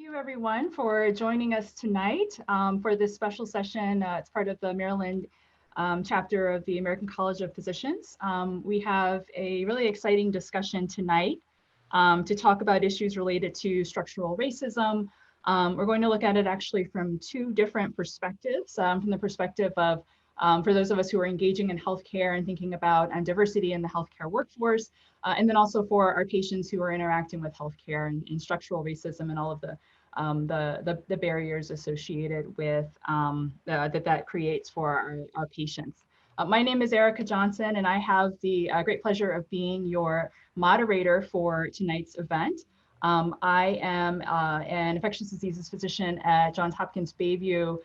you everyone for joining us tonight for this special session. It's part of the Maryland chapter of the American College of Physicians. We have a really exciting discussion tonight to talk about issues related to structural racism. We're going to look at it actually from two different perspectives, from the perspective of for those of us who are engaging in healthcare and thinking about diversity in the healthcare workforce, and then also for our patients who are interacting with healthcare and structural racism and all of the barriers associated with that creates for our patients. My name is Erica Johnson, and I have the great pleasure of being your moderator for tonight's event. I am an infectious diseases physician at Johns Hopkins Bayview,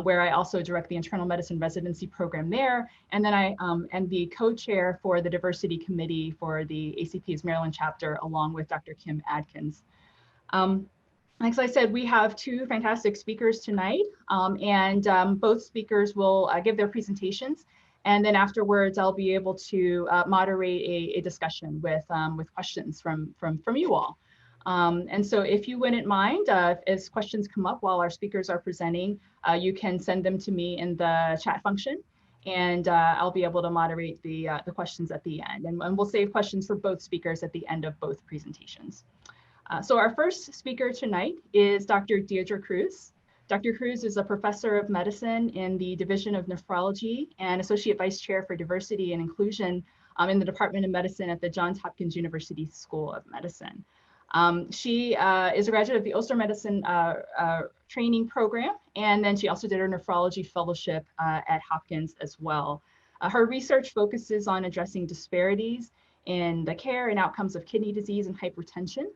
where I also direct the internal medicine residency program there. And then I am the co-chair for the diversity committee for the ACP's Maryland chapter, along with Dr. Kim Adkins. Like I said, we have two fantastic speakers tonight, and both speakers will give their presentations. And then afterwards, I'll be able to moderate a discussion with questions from you all. And so if you wouldn't mind, as questions come up while our speakers are presenting, you can send them to me in the chat function, and I'll be able to moderate the questions at the end. And we'll save questions for both speakers at the end of both presentations. So our first speaker tonight is Dr. Deidra Cruz. Dr. Cruz is a professor of medicine in the Division of Nephrology and Associate Vice Chair for Diversity and Inclusion in the Department of Medicine at the Johns Hopkins University School of Medicine. She is a graduate of the Ulster Medicine training program, and then she also did her nephrology fellowship at Hopkins as well. Her research focuses on addressing disparities in the care and outcomes of kidney disease and hypertension.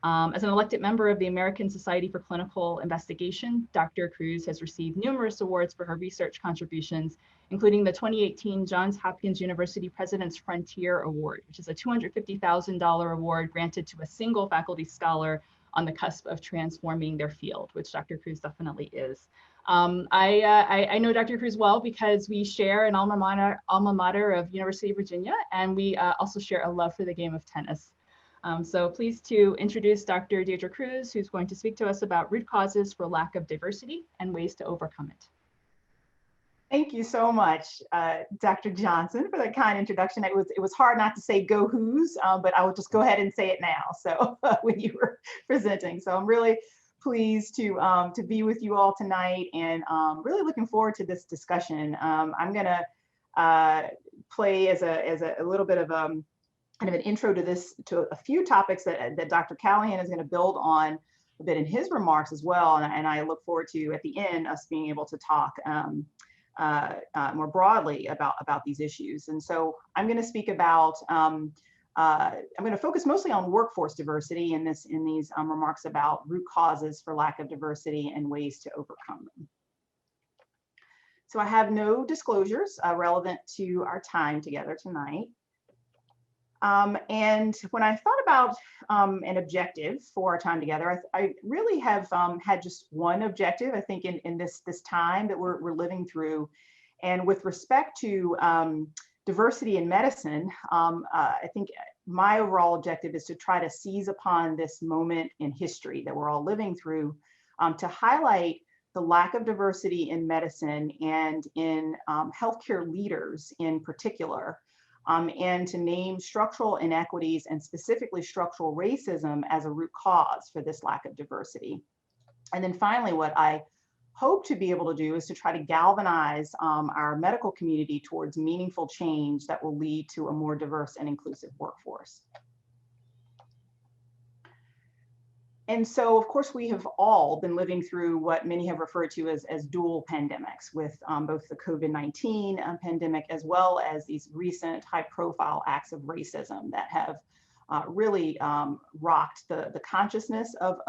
As an elected member of the American Society for Clinical Investigation, Dr. Cruz has received numerous awards for her research contributions, including the 2018 Johns Hopkins University President's Frontier Award, which is a $250,000 award granted to a single faculty scholar on the cusp of transforming their field, which Dr. Cruz definitely is. I know Dr. Cruz well because we share an alma mater of University of Virginia, and we also share a love for the game of tennis. So pleased to introduce Dr. Deidra Cruz, who's going to speak to us about root causes for lack of diversity and ways to overcome it. Thank you so much, Dr. Johnson, for that kind introduction. It was hard not to say go Who's, but I will just go ahead and say it now. So when you were presenting, so I'm really pleased to be with you all tonight, and really looking forward to this discussion. I'm gonna play as a little bit of kind of an intro to a few topics that Dr. Callahan is going to build on a bit in his remarks as well, and I look forward to at the end us being able to talk more broadly about these issues. And so I'm going to speak about I'm going to focus mostly on workforce diversity in these remarks about root causes for lack of diversity and ways to overcome them. So I have no disclosures relevant to our time together tonight. And when I thought about an objective for our time together, I really have had just one objective, I think, in this time that we're living through. And with respect to diversity in medicine, I think my overall objective is to try to seize upon this moment in history that we're all living through to highlight the lack of diversity in medicine and in healthcare leaders in particular. And to name structural inequities and specifically structural racism as a root cause for this lack of diversity. And then finally, what I hope to be able to do is to try to galvanize our medical community towards meaningful change that will lead to a more diverse and inclusive workforce. And so, of course, we have all been living through what many have referred to as dual pandemics, with both the COVID-19 pandemic as well as these recent high-profile acts of racism that have really rocked the consciousness of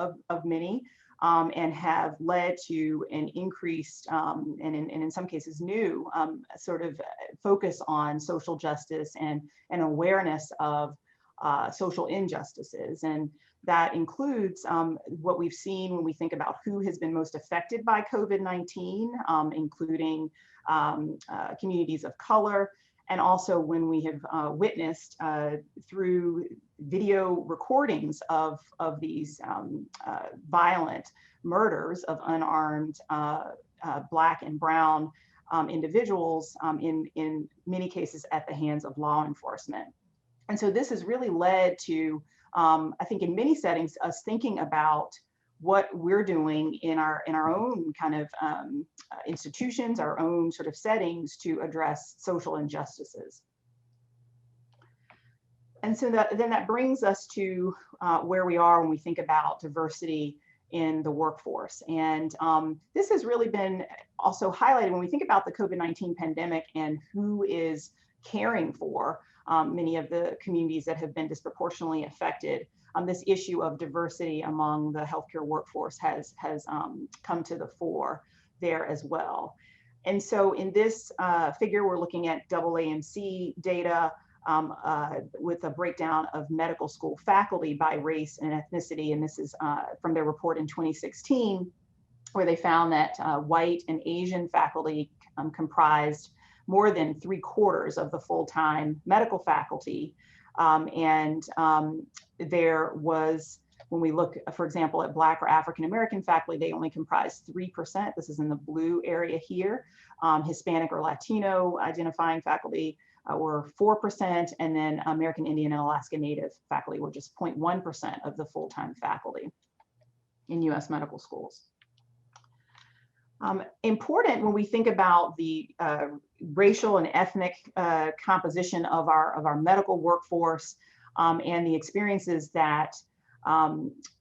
many and have led to an increased and in some cases new sort of focus on social justice and awareness of social injustices. And that includes what we've seen when we think about who has been most affected by COVID-19, including communities of color, and also when we have witnessed through video recordings of these violent murders of unarmed Black and brown individuals, in many cases at the hands of law enforcement. And so this has really led to, I think in many settings, us thinking about what we're doing in our own kind of institutions, our own sort of settings to address social injustices. And so then that brings us to where we are when we think about diversity in the workforce. And this has really been also highlighted when we think about the COVID-19 pandemic and who is caring for many of the communities that have been disproportionately affected. This issue of diversity among the healthcare workforce has come to the fore there as well. And so in this figure, we're looking at AAMC data with a breakdown of medical school faculty by race and ethnicity. And this is from their report in 2016, where they found that white and Asian faculty comprised more than 3/4 of the full-time medical faculty. There was, when we look, for example, at Black or African-American faculty, they only comprised 3%. This is in the blue area here. Hispanic or Latino identifying faculty were 4%, and then American Indian and Alaska Native faculty were just 0.1% of the full-time faculty in US medical schools. Important when we think about the racial and ethnic composition of our medical workforce and the experiences that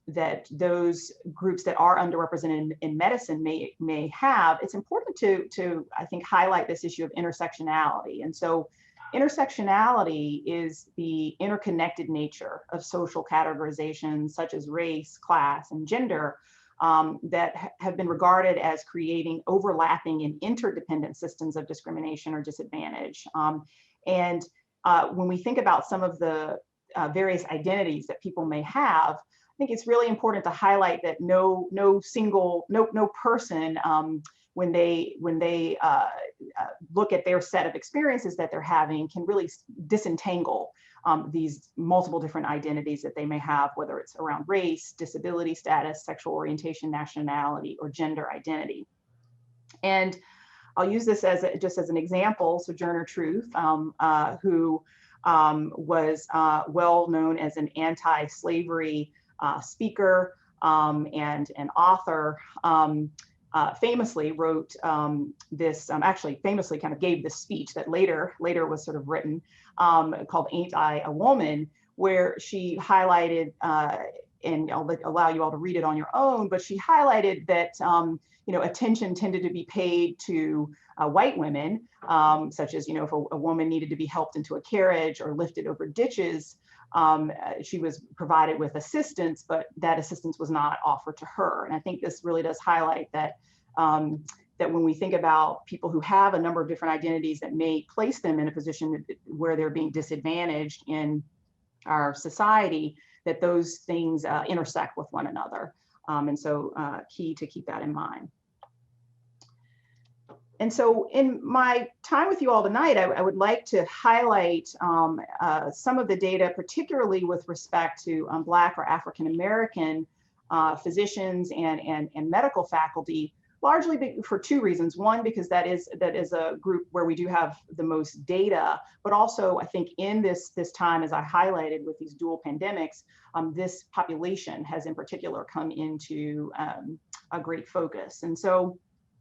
that those groups that are underrepresented in medicine may have, it's important to I think highlight this issue of intersectionality. And so intersectionality is the interconnected nature of social categorizations such as race, class, and gender that have been regarded as creating overlapping and interdependent systems of discrimination or disadvantage. When we think about some of the various identities that people may have, I think it's really important to highlight that no person, when they look at their set of experiences that they're having, can really disentangle these multiple different identities that they may have, whether it's around race, disability status, sexual orientation, nationality, or gender identity. And I'll use this as just as an example. Sojourner Truth, who was well known as an anti-slavery speaker and an author, famously wrote this, actually famously kind of gave this speech that later was sort of written called Ain't I a Woman, where she highlighted, and I'll allow you all to read it on your own, but she highlighted that attention tended to be paid to white women, such as, if a woman needed to be helped into a carriage or lifted over ditches, she was provided with assistance, but that assistance was not offered to her. And I think this really does highlight that that when we think about people who have a number of different identities that may place them in a position where they're being disadvantaged in our society, that those things intersect with one another. And so key to keep that in mind. And so in my time with you all tonight, I would like to highlight some of the data, particularly with respect to Black or African-American physicians and medical faculty, largely for two reasons. One, because that is a group where we do have the most data, but also I think in this time, as I highlighted with these dual pandemics, this population has in particular come into a great focus. And so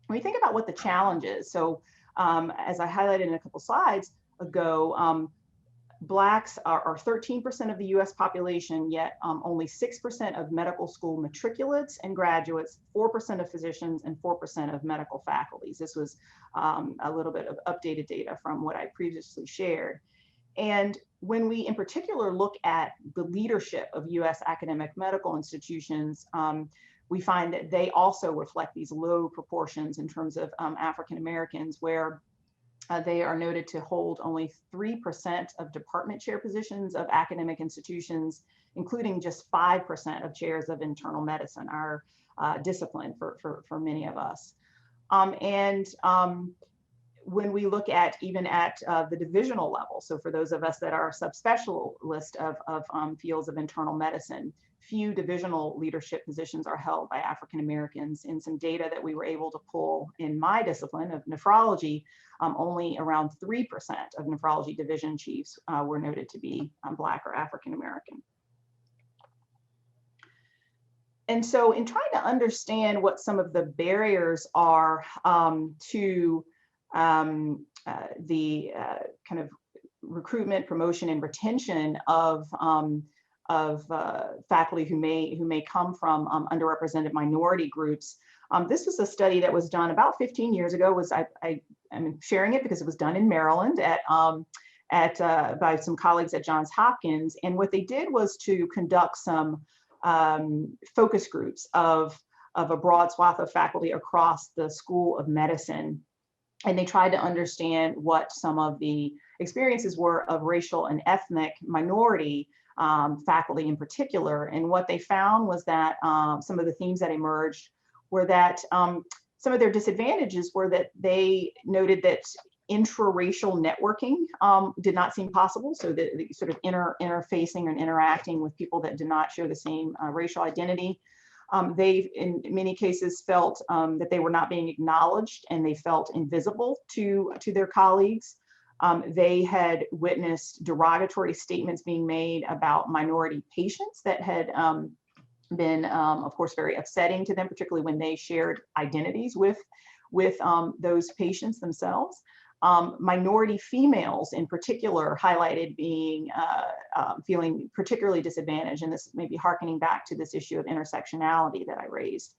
when we think about what the challenge is, so as I highlighted in a couple slides ago, Blacks are 13% of the US population, yet only 6% of medical school matriculates and graduates, 4% of physicians, and 4% of medical faculties. This was a little bit of updated data from what I previously shared. And when we in particular look at the leadership of US academic medical institutions, we find that they also reflect these low proportions in terms of African Americans, where they are noted to hold only 3% of department chair positions of academic institutions, including just 5% of chairs of internal medicine, our when we look at even at the divisional level, so for those of us that are subspecialist of fields of internal medicine, few divisional leadership positions are held by African Americans. In some data that we were able to pull in my discipline of nephrology, only around 3% of nephrology division chiefs were noted to be Black or African American. And so in trying to understand what some of the barriers are to the kind of recruitment, promotion, and retention of faculty who may come from underrepresented minority groups. This was a study that was done about 15 years ago. I'm sharing it because it was done in Maryland by some colleagues at Johns Hopkins. And what they did was to conduct some focus groups of a broad swath of faculty across the School of Medicine. And they tried to understand what some of the experiences were of racial and ethnic minority faculty in particular. And what they found was that some of the themes that emerged were that some of their disadvantages were that they noted that intraracial networking did not seem possible. So the sort of interfacing and interacting with people that did not share the same racial identity. They, in many cases, felt that they were not being acknowledged and they felt invisible to their colleagues. They had witnessed derogatory statements being made about minority patients that had been, of course, very upsetting to them, particularly when they shared identities with those patients themselves. Minority females in particular highlighted being feeling particularly disadvantaged, and this may be hearkening back to this issue of intersectionality that I raised.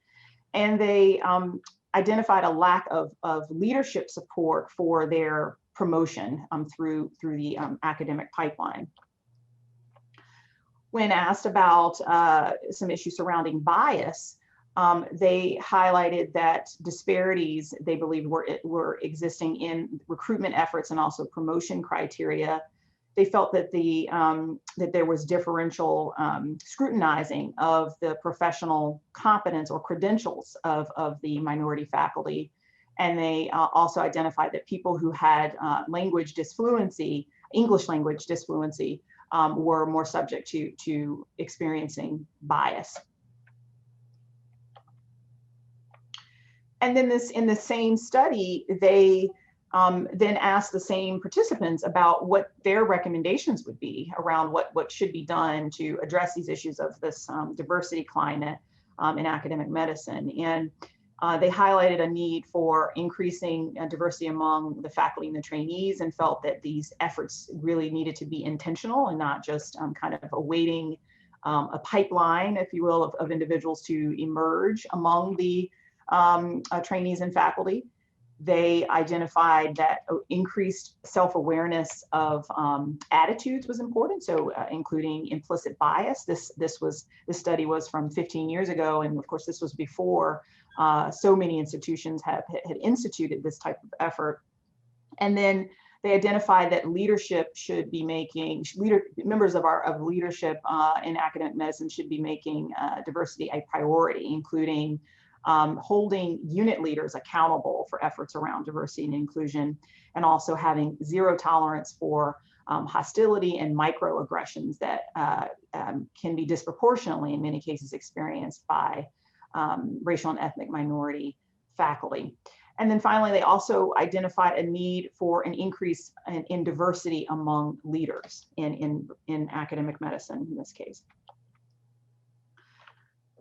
And they identified a lack of leadership support for their promotion through the academic pipeline. When asked about some issues surrounding bias, they highlighted that disparities they believed were existing in recruitment efforts and also promotion criteria. They felt that that there was differential scrutinizing of the professional competence or credentials of the minority faculty. And they also identified that people who had language disfluency, English language disfluency, were more subject to experiencing bias. And then in the same study, they then asked the same participants about what their recommendations would be around what should be done to address these issues of this diversity climate in academic medicine. And they highlighted a need for increasing diversity among the faculty and the trainees, and felt that these efforts really needed to be intentional and not just kind of awaiting a pipeline, if you will, of individuals to emerge among the trainees and faculty. They identified that increased self-awareness of attitudes was important, so including implicit bias. This study was from 15 years ago, and of course this was before so many institutions had instituted this type of effort. And then they identified that leadership should be making, members of leadership in academic medicine should be making diversity a priority, including holding unit leaders accountable for efforts around diversity and inclusion, and also having zero tolerance for hostility and microaggressions that can be disproportionately, in many cases, experienced by racial and ethnic minority faculty. And then finally, they also identified a need for an increase in diversity among leaders in academic medicine in this case.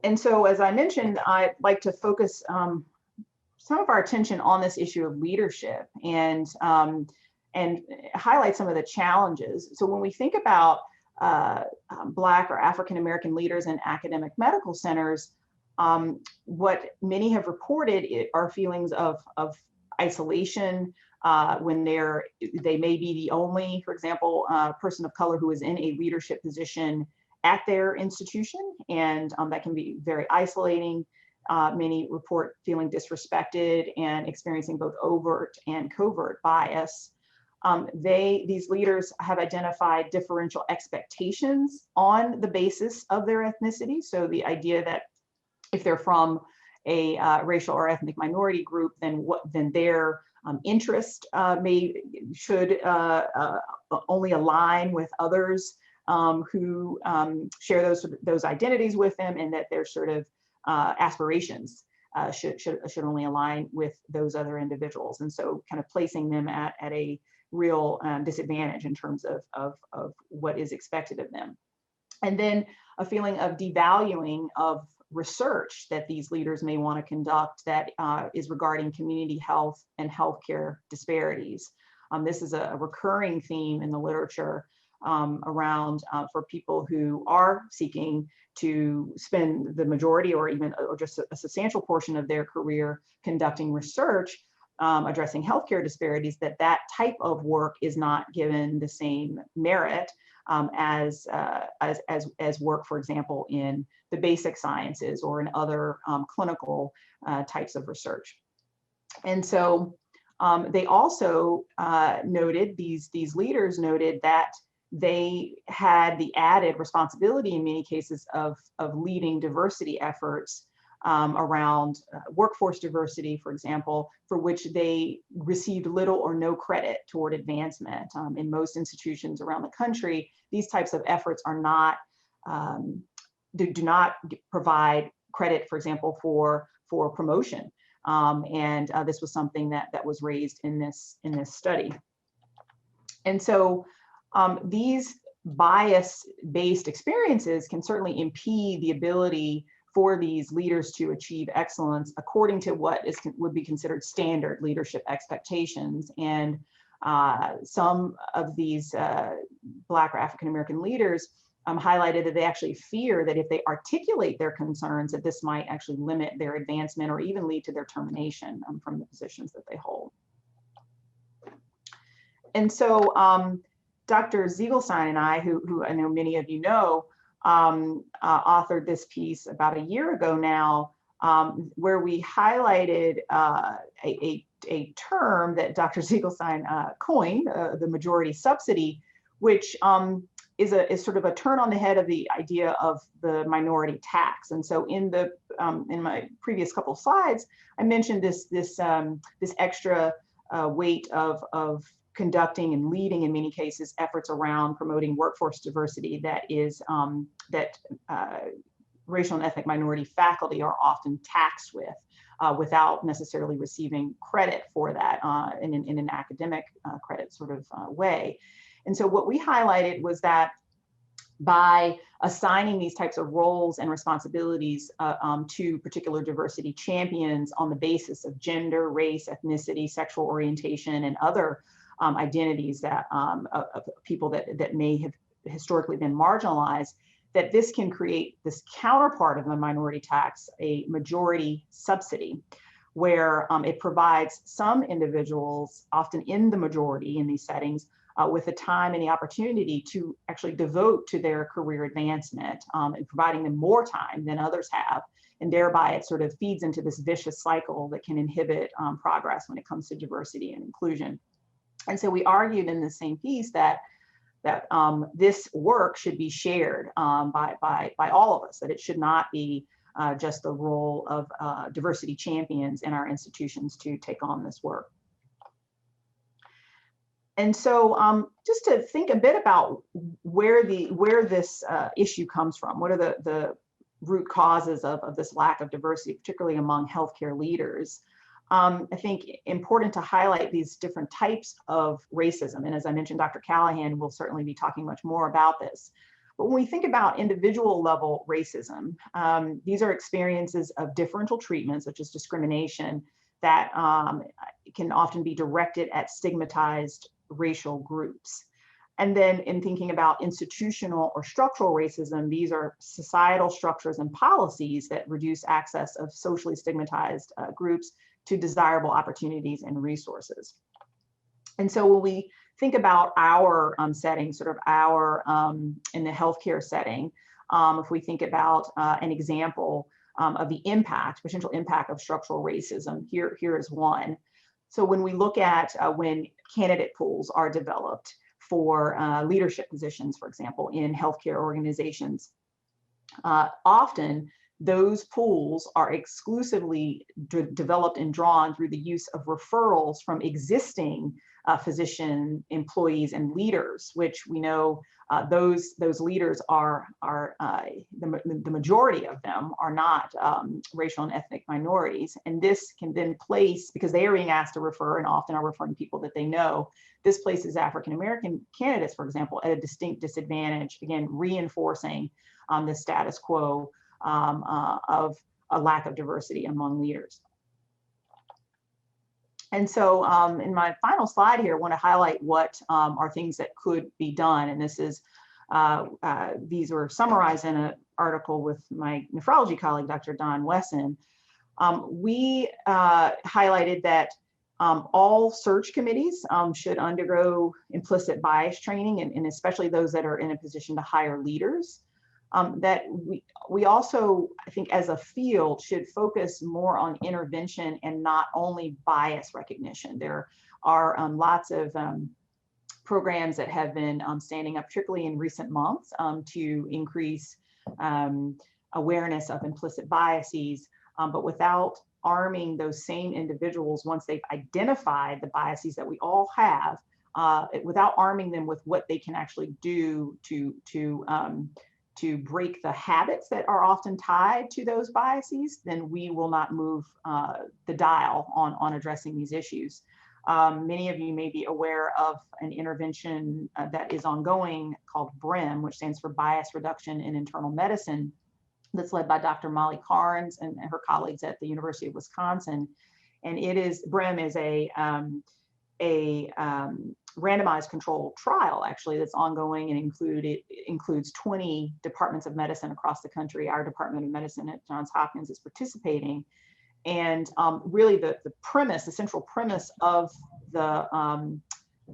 And so, as I mentioned, I'd like to focus some of our attention on this issue of leadership and highlight some of the challenges. So when we think about Black or African American leaders in academic medical centers, what many have reported are feelings of isolation when they may be the only, for example, person of color who is in a leadership position at their institution, and that can be very isolating. Many report feeling disrespected and experiencing both overt and covert bias. These leaders have identified differential expectations on the basis of their ethnicity. So the idea that if they're from a racial or ethnic minority group, then their interest should only align with others who share those identities with them, and that their sort of aspirations should only align with those other individuals. And so kind of placing them at a real disadvantage in terms of what is expected of them. And then a feeling of devaluing of research that these leaders may want to conduct that is regarding community health and healthcare disparities. This is a recurring theme in the literature around for people who are seeking to spend the majority or just a substantial portion of their career conducting research addressing healthcare disparities, that type of work is not given the same merit as work, for example, in the basic sciences or in other clinical types of research. And so they also noted, these leaders noted that they had the added responsibility in many cases of leading diversity efforts around workforce diversity, for example, for which they received little or no credit toward advancement. In most institutions around the country, these types of efforts are not, do not provide credit, for example, for promotion. And this was something that was raised in this study. And so these bias-based experiences can certainly impede the ability for these leaders to achieve excellence according to what would be considered standard leadership expectations. And some of these Black or African American leaders highlighted that they actually fear that if they articulate their concerns, that this might actually limit their advancement or even lead to their termination from the positions that they hold. And so Dr. Ziegelstein and I, who I know many of you know, authored this piece about a year ago now, where we highlighted a term that Dr. Ziegelstein coined, the majority subsidy, which is sort of a turn on the head of the idea of the minority tax. And so in my previous couple of slides, I mentioned this extra weight of conducting and leading, in many cases, efforts around promoting workforce diversity that is racial and ethnic minority faculty are often taxed with without necessarily receiving credit for that in an academic credit sort of way. And so what we highlighted was that by assigning these types of roles and responsibilities to particular diversity champions on the basis of gender, race, ethnicity, sexual orientation, and other identities that of people that may have historically been marginalized, that this can create this counterpart of the minority tax, a majority subsidy, where it provides some individuals, often in the majority in these settings, with the time and the opportunity to actually devote to their career advancement and providing them more time than others have. And thereby it sort of feeds into this vicious cycle that can inhibit progress when it comes to diversity and inclusion. And so we argued in the same piece that this work should be shared by all of us, that it should not be just the role of diversity champions in our institutions to take on this work. And so just to think a bit about where this issue comes from, what are the root causes of this lack of diversity, particularly among healthcare leaders. I think important to highlight these different types of racism. And as I mentioned, Dr. Callahan will certainly be talking much more about this. But when we think about individual level racism, these are experiences of differential treatment, such as discrimination, that can often be directed at stigmatized racial groups. And then in thinking about institutional or structural racism, these are societal structures and policies that reduce access of socially stigmatized groups to desirable opportunities and resources. And so when we think about our setting, sort of our in the healthcare setting, if we think about an example of the impact, potential impact of structural racism, here is one. So when we look at when candidate pools are developed for leadership positions, for example, in healthcare organizations, often those pools are exclusively developed and drawn through the use of referrals from existing physician employees and leaders, which we know those leaders are the majority of them are not racial and ethnic minorities. And this can then place, because they are being asked to refer and often are referring people that they know, this places African-American candidates, for example, at a distinct disadvantage, again, reinforcing the status quo of a lack of diversity among leaders. And so in my final slide here, I want to highlight what are things that could be done. And this is, these were summarized in an article with my nephrology colleague, Dr. Don Wesson. We highlighted that all search committees should undergo implicit bias training, and especially those that are in a position to hire leaders. That we also, I think, as a field, should focus more on intervention and not only bias recognition. There are lots of programs that have been standing up, particularly in recent months, to increase awareness of implicit biases, but without arming those same individuals once they've identified the biases that we all have, without arming them with what they can actually do to break the habits that are often tied to those biases, then we will not move the dial on addressing these issues. Many of you may be aware of an intervention that is ongoing called BRIM, which stands for Bias Reduction in Internal Medicine, that's led by Dr. Molly Carnes and her colleagues at the University of Wisconsin. And BRIM is a randomized controlled trial, actually, that's ongoing, and includes 20 departments of medicine across the country. Our Department of Medicine at Johns Hopkins is participating. And really the central premise of the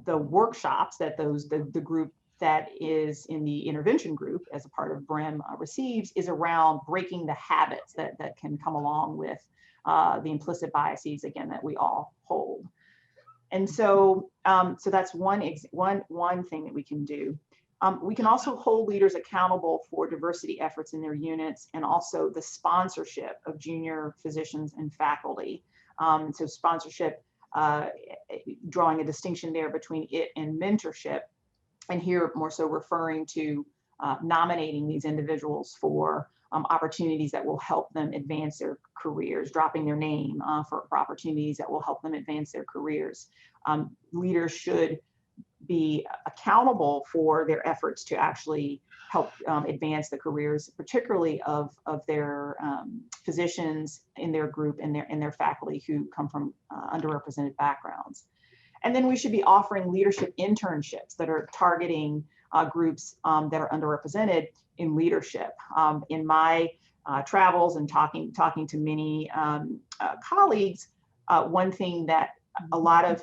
workshops that the group that is in the intervention group as a part of BRIM receives is around breaking the habits that can come along with the implicit biases, again, that we all hold. And so, so that's one thing that we can do. We can also hold leaders accountable for diversity efforts in their units, and also the sponsorship of junior physicians and faculty. So sponsorship, drawing a distinction there between it and mentorship, and here more so referring to nominating these individuals for opportunities that will help them advance their careers, dropping their name for opportunities that will help them advance their careers. Leaders should be accountable for their efforts to actually help advance the careers, particularly of their physicians in their group and their faculty who come from underrepresented backgrounds. And then we should be offering leadership internships that are targeting groups that are underrepresented in leadership. In my travels and talking to many colleagues, one thing that a lot of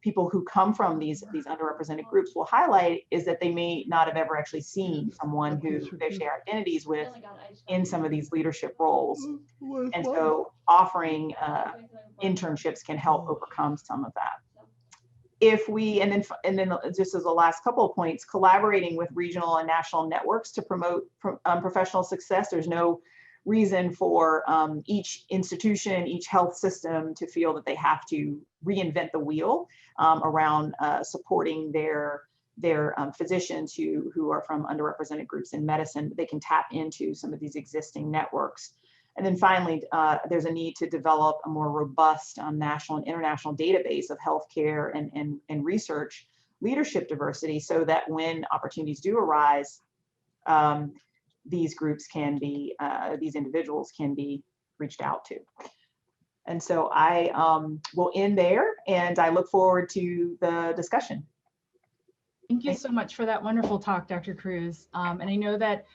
people who come from these underrepresented groups will highlight is that they may not have ever actually seen someone who they share identities with in some of these leadership roles. And so offering internships can help overcome some of that. If we, and then just as the last couple of points, collaborating with regional and national networks to promote professional success. There's no reason for each institution, each health system to feel that they have to reinvent the wheel around supporting their physicians who are from underrepresented groups in medicine. They can tap into some of these existing networks. And then finally, there's a need to develop a more robust national and international database of healthcare and research leadership diversity, so that when opportunities do arise, these groups can be, these individuals can be reached out to. And so I will end there, and I look forward to the discussion. Thank you so much for that wonderful talk, Dr. Cruz. And I know that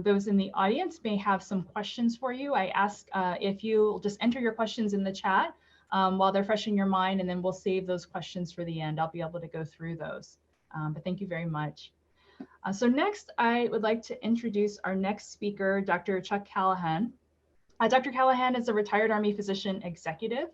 those in the audience may have some questions for you. I ask if you just enter your questions in the chat while they're fresh in your mind, and then we'll save those questions for the end. I'll be able to go through those. But thank you very much. So next, I would like to introduce our next speaker, Dr. Chuck Callahan. Dr. Callahan is a retired Army physician executive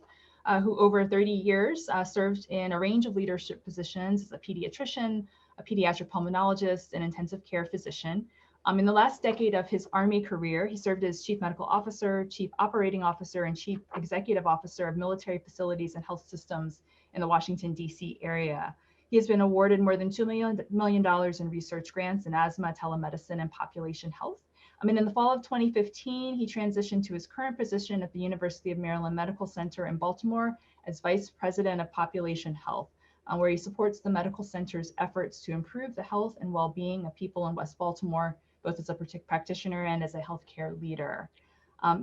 who over 30 years served in a range of leadership positions as a pediatrician, a pediatric pulmonologist, and intensive care physician. In the last decade of his Army career, he served as Chief Medical Officer, Chief Operating Officer, and Chief Executive Officer of military facilities and health systems in the Washington, D.C. area. He has been awarded more than $2 million in research grants in asthma, telemedicine, and population health. In the fall of 2015, he transitioned to his current position at the University of Maryland Medical Center in Baltimore as Vice President of Population Health, where he supports the medical center's efforts to improve the health and well-being of people in West Baltimore, both as a practitioner and as a healthcare leader.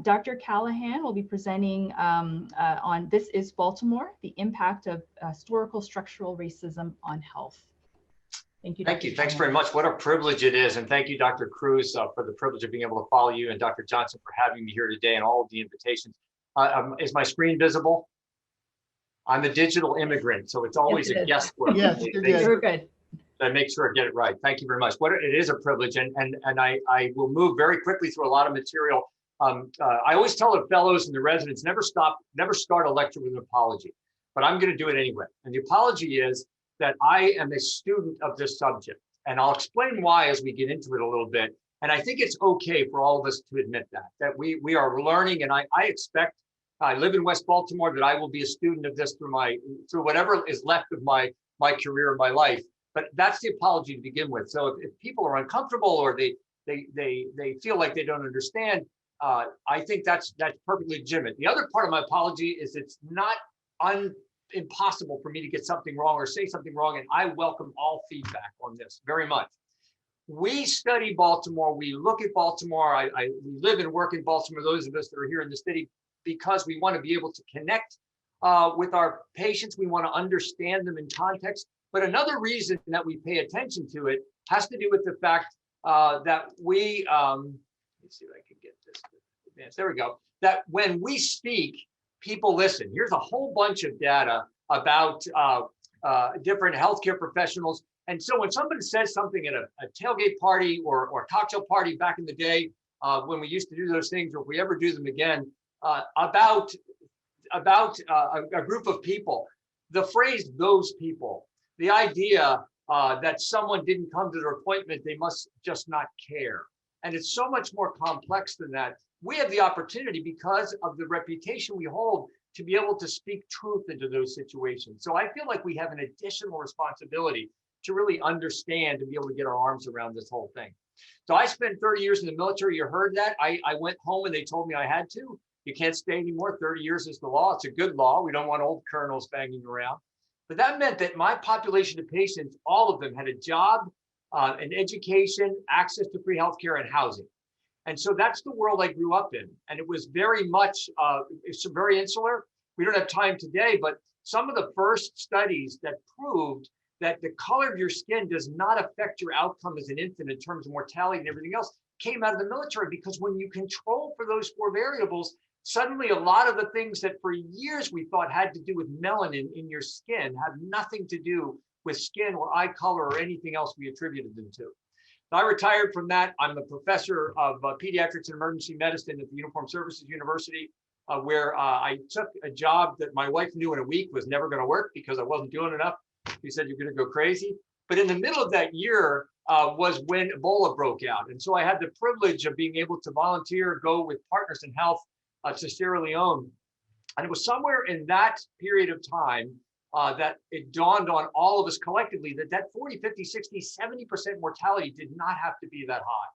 Dr. Callahan will be presenting on This is Baltimore, the impact of historical structural racism on health. Thank you. Thank you. Thanks very much. What a privilege it is. And thank you, Dr. Cruz, for the privilege of being able to follow you, and Dr. Johnson for having me here today and all of the invitations. Is my screen visible? I'm a digital immigrant, so it's always a guesswork. Yes, you're good. I make sure I get it right. Thank you very much. It is a privilege, and I will move very quickly through a lot of material. I always tell the fellows and the residents, never start a lecture with an apology, but I'm going to do it anyway. And the apology is that I am a student of this subject, and I'll explain why as we get into it a little bit. And I think it's okay for all of us to admit that we are learning, and I expect, I live in West Baltimore, that I will be a student of this through whatever is left of my career and my life. But that's the apology to begin with. So if people are uncomfortable or they feel like they don't understand, I think that's perfectly legitimate. The other part of my apology is it's not impossible for me to get something wrong or say something wrong, and I welcome all feedback on this very much. We study Baltimore. We look at Baltimore. We live and work in Baltimore, those of us that are here in the city, because we want to be able to connect with our patients. We want to understand them in context. But another reason that we pay attention to it has to do with the fact that we, let me see if I can get this. Yes, there we go. That when we speak, people listen. Here's a whole bunch of data about different healthcare professionals. And so when somebody says something at a tailgate party or a cocktail party back in the day, when we used to do those things, or if we ever do them again, about a group of people, the phrase "those people," the idea that someone didn't come to their appointment, they must just not care. And it's so much more complex than that. We have the opportunity, because of the reputation we hold, to be able to speak truth into those situations. So I feel like we have an additional responsibility to really understand and be able to get our arms around this whole thing. So I spent 30 years in the military. You heard that. I went home and they told me I had to. You can't stay anymore. 30 years is the law. It's a good law. We don't want old colonels banging around. But that meant that my population of patients, all of them, had a job, an education, access to free healthcare, and housing. And so that's the world I grew up in. And it was very much, it's very insular. We don't have time today, but some of the first studies that proved that the color of your skin does not affect your outcome as an infant in terms of mortality and everything else came out of the military, because when you control for those 4 variables, suddenly a lot of the things that for years we thought had to do with melanin in your skin have nothing to do with skin or eye color or anything else we attributed them to. So I retired from that. I'm a professor of pediatrics and emergency medicine at the Uniformed Services University, where I took a job that my wife knew in a week was never going to work because I wasn't doing enough. She said, "You're going to go crazy." But in the middle of that year was when Ebola broke out. And so I had the privilege of being able to volunteer, go with Partners in Health to Sierra Leone. And it was somewhere in that period of time that it dawned on all of us collectively that 40, 50, 60, 70% mortality did not have to be that high.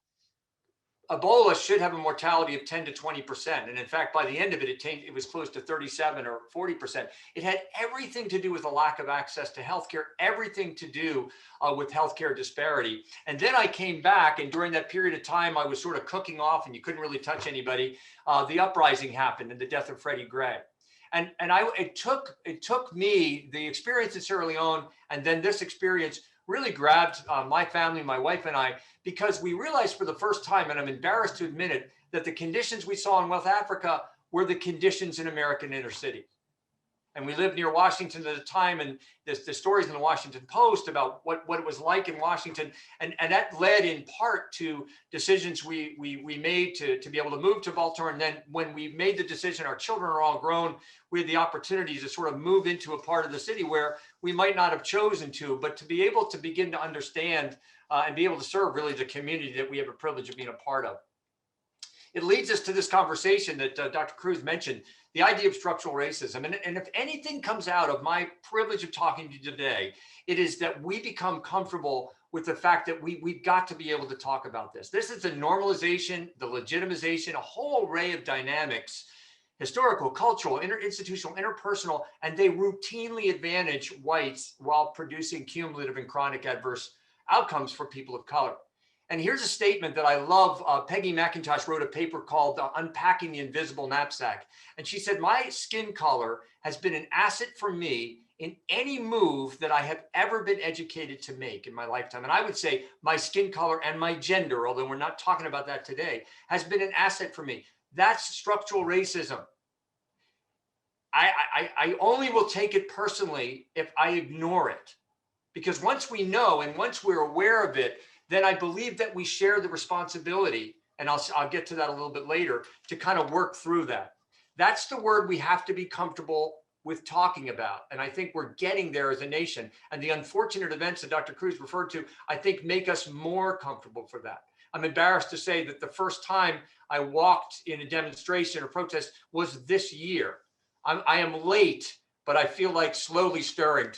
Ebola should have a mortality of 10 to 20%. And in fact, by the end of it, it was close to 37 or 40%. It had everything to do with the lack of access to healthcare, everything to do with healthcare disparity. And then I came back, and during that period of time, I was sort of cooking off and you couldn't really touch anybody. The uprising happened and the death of Freddie Gray. And it took me, the experience in Sierra Leone, and then this experience really grabbed my family, my wife and I, because we realized for the first time, and I'm embarrassed to admit it, that the conditions we saw in West Africa were the conditions in American inner city. And we lived near Washington at the time, and the stories in the Washington Post about what it was like in Washington. And that led in part to decisions we made to be able to move to Baltimore. And then when we made the decision, our children are all grown, we had the opportunity to sort of move into a part of the city where we might not have chosen to, but to be able to begin to understand and be able to serve really the community that we have a privilege of being a part of. It leads us to this conversation that Dr. Cruz mentioned, the idea of structural racism. And if anything comes out of my privilege of talking to you today, it is that we become comfortable with the fact that we've got to be able to talk about this. This is the normalization, the legitimization, a whole array of dynamics, historical, cultural, interinstitutional, interpersonal, and they routinely advantage whites while producing cumulative and chronic adverse outcomes for people of color. And here's a statement that I love. Peggy McIntosh wrote a paper called Unpacking the Invisible Knapsack. And she said, my skin color has been an asset for me in any move that I have ever been educated to make in my lifetime. And I would say my skin color and my gender, although we're not talking about that today, has been an asset for me. That's structural racism. I only will take it personally if I ignore it. Because once we know and once we're aware of it, then I believe that we share the responsibility, and I'll get to that a little bit later, to kind of work through that. That's the word we have to be comfortable with talking about. And I think we're getting there as a nation. And the unfortunate events that Dr. Cruz referred to, I think make us more comfortable for that. I'm embarrassed to say that the first time I walked in a demonstration or protest was this year. I am late, but I feel like slowly stirring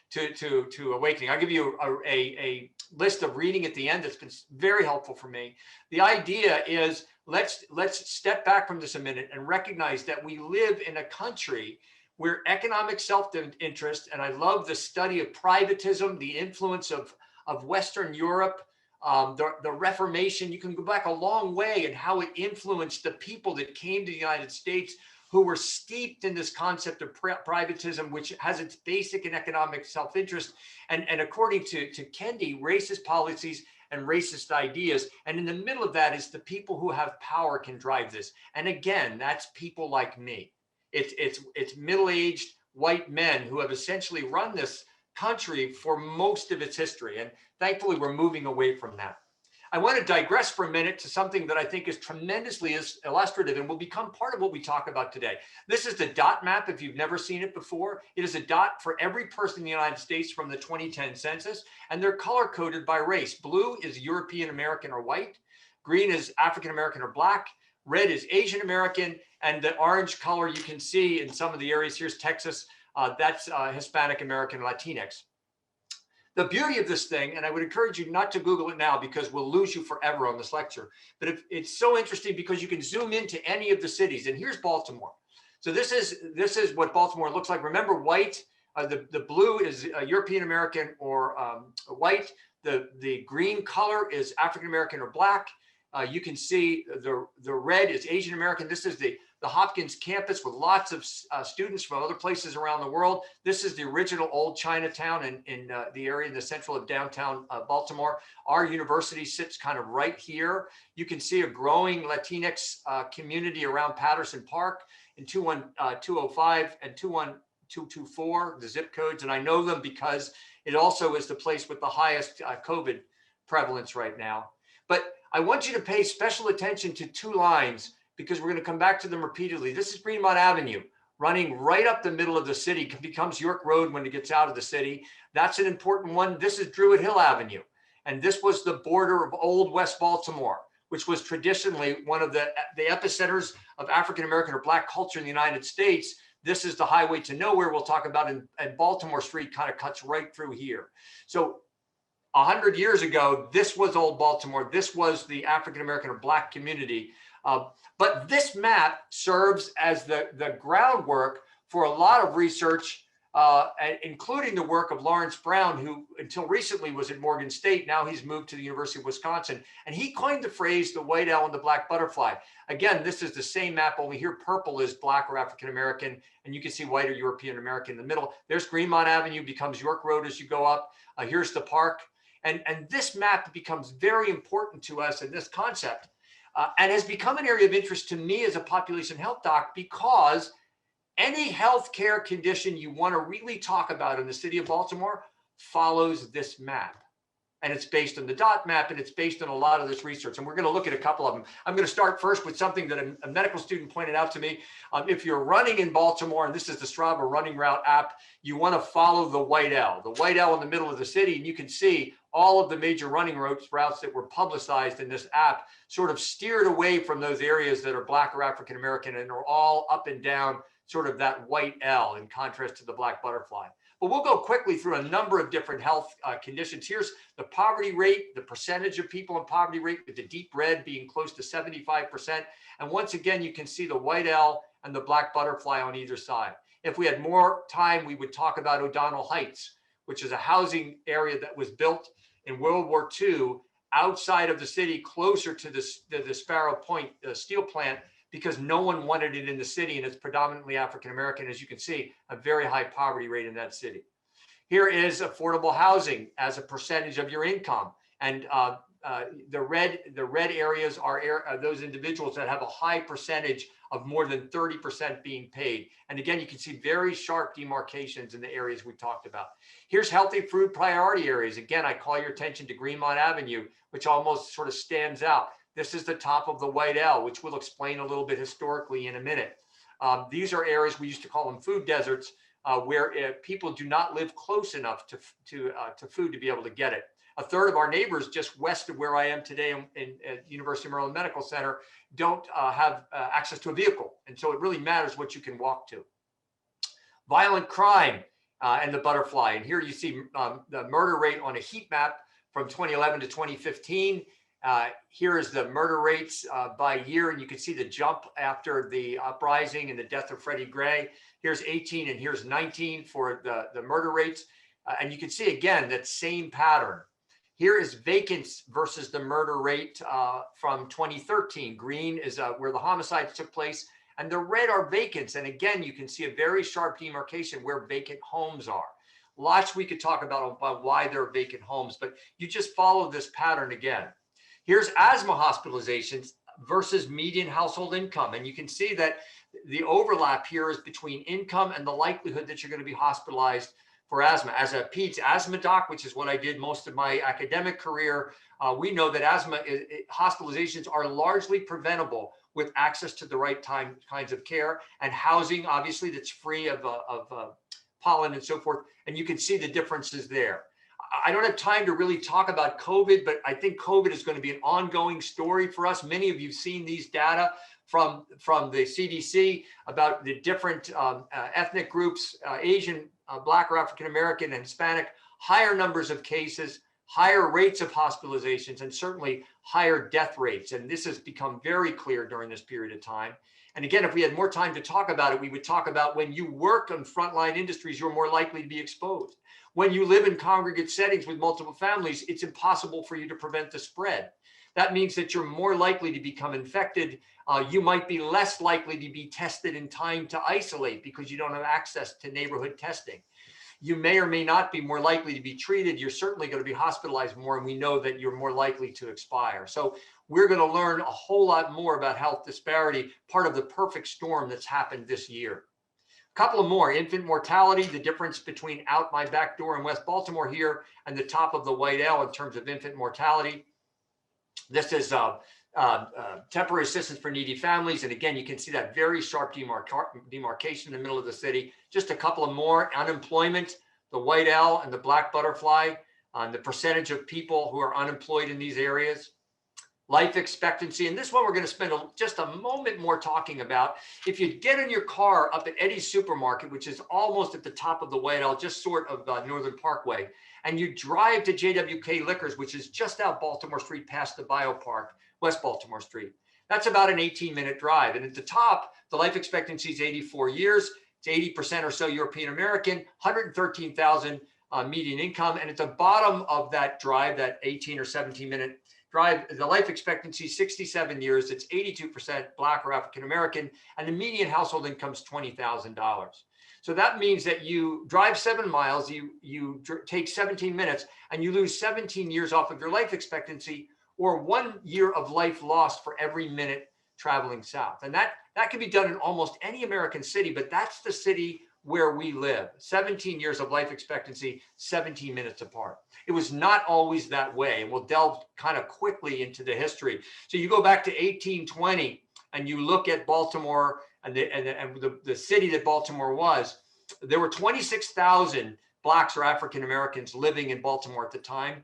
to awakening. I'll give you a list of reading at the end that's been very helpful for me. The idea is let's step back from this a minute and recognize that we live in a country where economic self-interest, and I love the study of privatism, the influence of Western Europe, the Reformation. You can go back a long way and how it influenced the people that came to the United States who were steeped in this concept of privatism, which has its basic in economic self-interest. And according to Kendi, racist policies and racist ideas. And in the middle of that is the people who have power can drive this. And again, that's people like me. It's middle-aged white men who have essentially run this country for most of its history. And thankfully, we're moving away from that. I want to digress for a minute to something that I think is tremendously illustrative and will become part of what we talk about today. This is the dot map. If you've never seen it before, it is a dot for every person in the United States from the 2010 census, and they're color coded by race. Blue is European American or white. Green is African American or black. Red is Asian American. And the orange color you can see in some of the areas, here's Texas, that's Hispanic American, Latinx. The beauty of this thing, and I would encourage you not to Google it now because we'll lose you forever on this lecture, but it's so interesting because you can zoom into any of the cities. And here's Baltimore. So this is what Baltimore looks like. Remember, white, the blue is European American or white. The green color is African American or black. You can see the red is Asian American. This is the Hopkins campus with lots of students from other places around the world. This is the original old Chinatown in the area in the central of downtown Baltimore. Our university sits kind of right here. You can see a growing Latinx community around Patterson Park in 21205 and 21224, the zip codes. And I know them because it also is the place with the highest COVID prevalence right now. But I want you to pay special attention to two lines because we're going to come back to them repeatedly. This is Greenmont Avenue, running right up the middle of the city. It becomes York Road when it gets out of the city. That's an important one. This is Druid Hill Avenue. And this was the border of old West Baltimore, which was traditionally one of the epicenters of African-American or black culture in the United States. This is the highway to nowhere we'll talk about, and Baltimore Street kind of cuts right through here. So 100 years ago, this was old Baltimore. This was the African-American or black community. But this map serves as the groundwork for a lot of research, including the work of Lawrence Brown, who until recently was at Morgan State. Now he's moved to the University of Wisconsin. And he coined the phrase, the white owl and the black butterfly. Again, this is the same map, only here purple is black or African-American, and you can see white or European American in the middle. There's Greenmont Avenue, becomes York Road as you go up. Here's the park. And this map becomes very important to us in this concept and has become an area of interest to me as a population health doc because any healthcare condition you want to really talk about in the city of Baltimore follows this map. And it's based on the dot map, and it's based on a lot of this research. And we're going to look at a couple of them. I'm going to start first with something that a medical student pointed out to me. If you're running in Baltimore, and this is the Strava running route app, you want to follow the white L in the middle of the city. And you can see all of the major running routes that were publicized in this app sort of steered away from those areas that are Black or African American and are all up and down sort of that white L in contrast to the black butterfly. But we'll go quickly through a number of different health conditions. Here's the poverty rate, the percentage of people in poverty rate, with the deep red being close to 75%. And once again, you can see the white L and the black butterfly on either side. If we had more time, we would talk about O'Donnell Heights, which is a housing area that was built in World War II outside of the city, closer to the Sparrow Point steel plant, because no one wanted it in the city, and it's predominantly African American. As you can see, a very high poverty rate in that city. Here is affordable housing as a percentage of your income, and the red areas are those individuals that have a high percentage of more than 30% being paid. And again, you can see very sharp demarcations in the areas we talked about. Here's healthy food priority areas. Again, I call your attention to Greenmont Avenue, which almost sort of stands out. This is the top of the white L, which we'll explain a little bit historically in a minute. These are areas, we used to call them food deserts, where people do not live close enough to food to be able to get it. A third of our neighbors just west of where I am today in University of Maryland Medical Center don't have access to a vehicle. And so it really matters what you can walk to. Violent crime and the butterfly. And here you see the murder rate on a heat map from 2011 to 2015. Here is the murder rates by year, and you can see the jump after the uprising and the death of Freddie Gray. Here's 18 and here's 19 for the murder rates. And you can see again that same pattern. Here is vacants versus the murder rate from 2013. Green is where the homicides took place, and the red are vacants. And again, you can see a very sharp demarcation where vacant homes are. Lots we could talk about why there are vacant homes, but you just follow this pattern again. Here's asthma hospitalizations versus median household income. And you can see that the overlap here is between income and the likelihood that you're going to be hospitalized for asthma. As a peds asthma doc, which is what I did most of my academic career, we know that asthma hospitalizations are largely preventable with access to the right kinds of care and housing, obviously, that's free of pollen and so forth. And you can see the differences there. I don't have time to really talk about COVID, but I think COVID is going to be an ongoing story for us. Many of you have seen these data from the CDC about the different ethnic groups, Asian, Black or African American and Hispanic, higher numbers of cases, higher rates of hospitalizations, and certainly higher death rates. And this has become very clear during this period of time. And again, if we had more time to talk about it, we would talk about when you work on frontline industries, you're more likely to be exposed. When you live in congregate settings with multiple families, it's impossible for you to prevent the spread. That means that you're more likely to become infected. You might be less likely to be tested in time to isolate because you don't have access to neighborhood testing. You may or may not be more likely to be treated. You're certainly going to be hospitalized more, and we know that you're more likely to expire. So we're going to learn a whole lot more about health disparity, part of the perfect storm that's happened this year. A couple of more: infant mortality, the difference between out my back door in West Baltimore here and the top of the white L in terms of infant mortality. This is temporary assistance for needy families. And again, you can see that very sharp demarcation in the middle of the city. Just a couple of more: unemployment, the white L and the black butterfly, the percentage of people who are unemployed in these areas. Life expectancy, and this one we're going to spend just a moment more talking about. If you get in your car up at Eddie's Supermarket, which is almost at the top of the white L, just sort of Northern Parkway, and you drive to JWK Liquors, which is just out Baltimore Street past the Biopark, West Baltimore Street. That's about an 18-minute drive. And at the top, the life expectancy is 84 years. It's 80% or so European American, 113,000 median income. And at the bottom of that drive, that 18 or 17-minute drive, the life expectancy is 67 years. It's 82% Black or African American, and the median household income is $20,000. So that means that you drive 7 miles, you take 17 minutes, and you lose 17 years off of your life expectancy, or 1 year of life lost for every minute traveling south. And that can be done in almost any American city, but that's the city where we live. 17 years of life expectancy, 17 minutes apart. It was not always that way, and we'll delve kind of quickly into the history. So you go back to 1820, and you look at Baltimore and the city that Baltimore was. There were 26,000 Blacks or African Americans living in Baltimore at the time.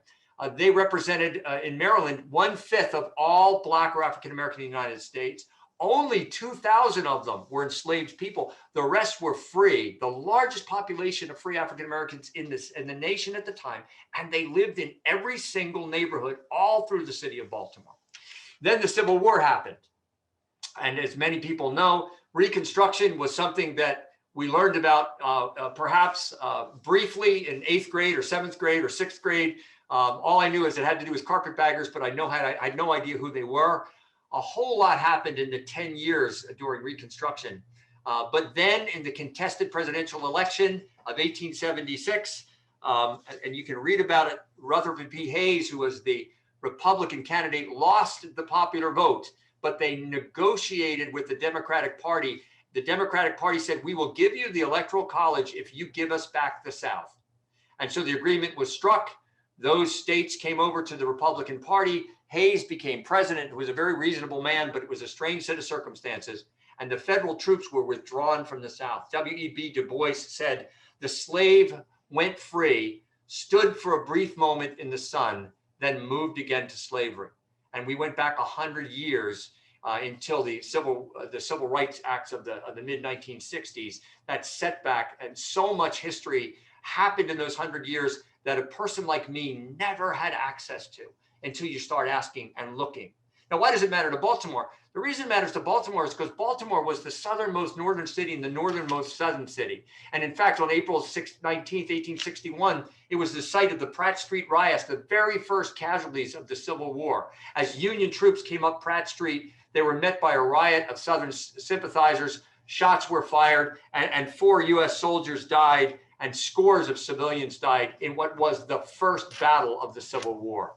They represented in Maryland 1/5 of all Black or African American in the United States. Only 2,000 of them were enslaved people. The rest were free. The largest population of free African Americans in the nation at the time, and they lived in every single neighborhood all through the city of Baltimore. Then the Civil War happened, and as many people know, Reconstruction was something that we learned about perhaps briefly in 8th grade or 7th grade or 6th grade. All I knew is it had to do with carpetbaggers, but I had no idea who they were. A whole lot happened in the 10 years during Reconstruction. But then in the contested presidential election of 1876, and you can read about it, Rutherford B. Hayes, who was the Republican candidate, lost the popular vote, but they negotiated with the Democratic Party. The Democratic Party said, we will give you the Electoral College if you give us back the South. And so the agreement was struck. Those states came over to the Republican Party. Hayes became president, who was a very reasonable man, but it was a strange set of circumstances. And the federal troops were withdrawn from the South. W.E.B. Du Bois said, the slave went free, stood for a brief moment in the sun, then moved again to slavery. And we went back 100 years until the civil rights acts of the mid-1960s. That setback, and so much history happened in those 100 years that a person like me never had access to until you start asking and looking. Now, why does it matter to Baltimore? The reason it matters to Baltimore is because Baltimore was the southernmost northern city and the northernmost southern city. And in fact, on April 19th, 1861, it was the site of the Pratt Street riots, the very first casualties of the Civil War. As Union troops came up Pratt Street, they were met by a riot of Southern sympathizers. Shots were fired, and 4 U.S. soldiers died, and scores of civilians died in what was the first battle of the Civil War.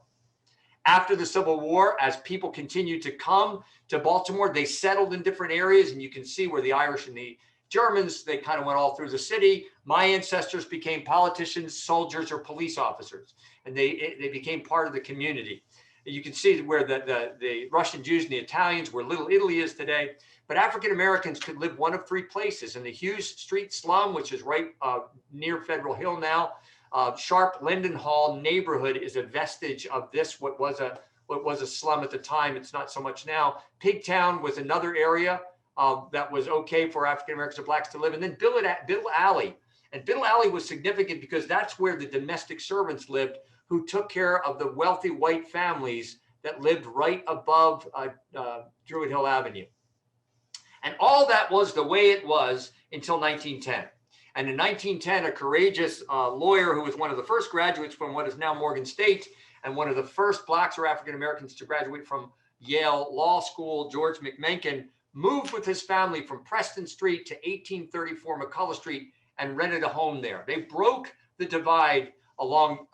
After the Civil War, as people continued to come to Baltimore, they settled in different areas, and you can see where the Irish and the Germans, they kind of went all through the city. My ancestors became politicians, soldiers, or police officers, and they became part of the community. You can see where the Russian Jews and the Italians, where Little Italy is today. But African Americans could live one of 3 places: in the Hughes Street slum, which is right near Federal Hill now. Sharp Linden Hall neighborhood is a vestige of this, what was a slum at the time. It's not so much now. Pigtown was another area that was okay for African Americans or Blacks to live. And then Biddle Alley. And Biddle Alley was significant because that's where the domestic servants lived, who took care of the wealthy white families that lived right above Druid Hill Avenue. And all that was the way it was until 1910. And in 1910, a courageous lawyer who was one of the first graduates from what is now Morgan State, and one of the first Blacks or African Americans to graduate from Yale Law School, George McMenken, moved with his family from Preston Street to 1834 McCullough Street and rented a home there. They broke the divide along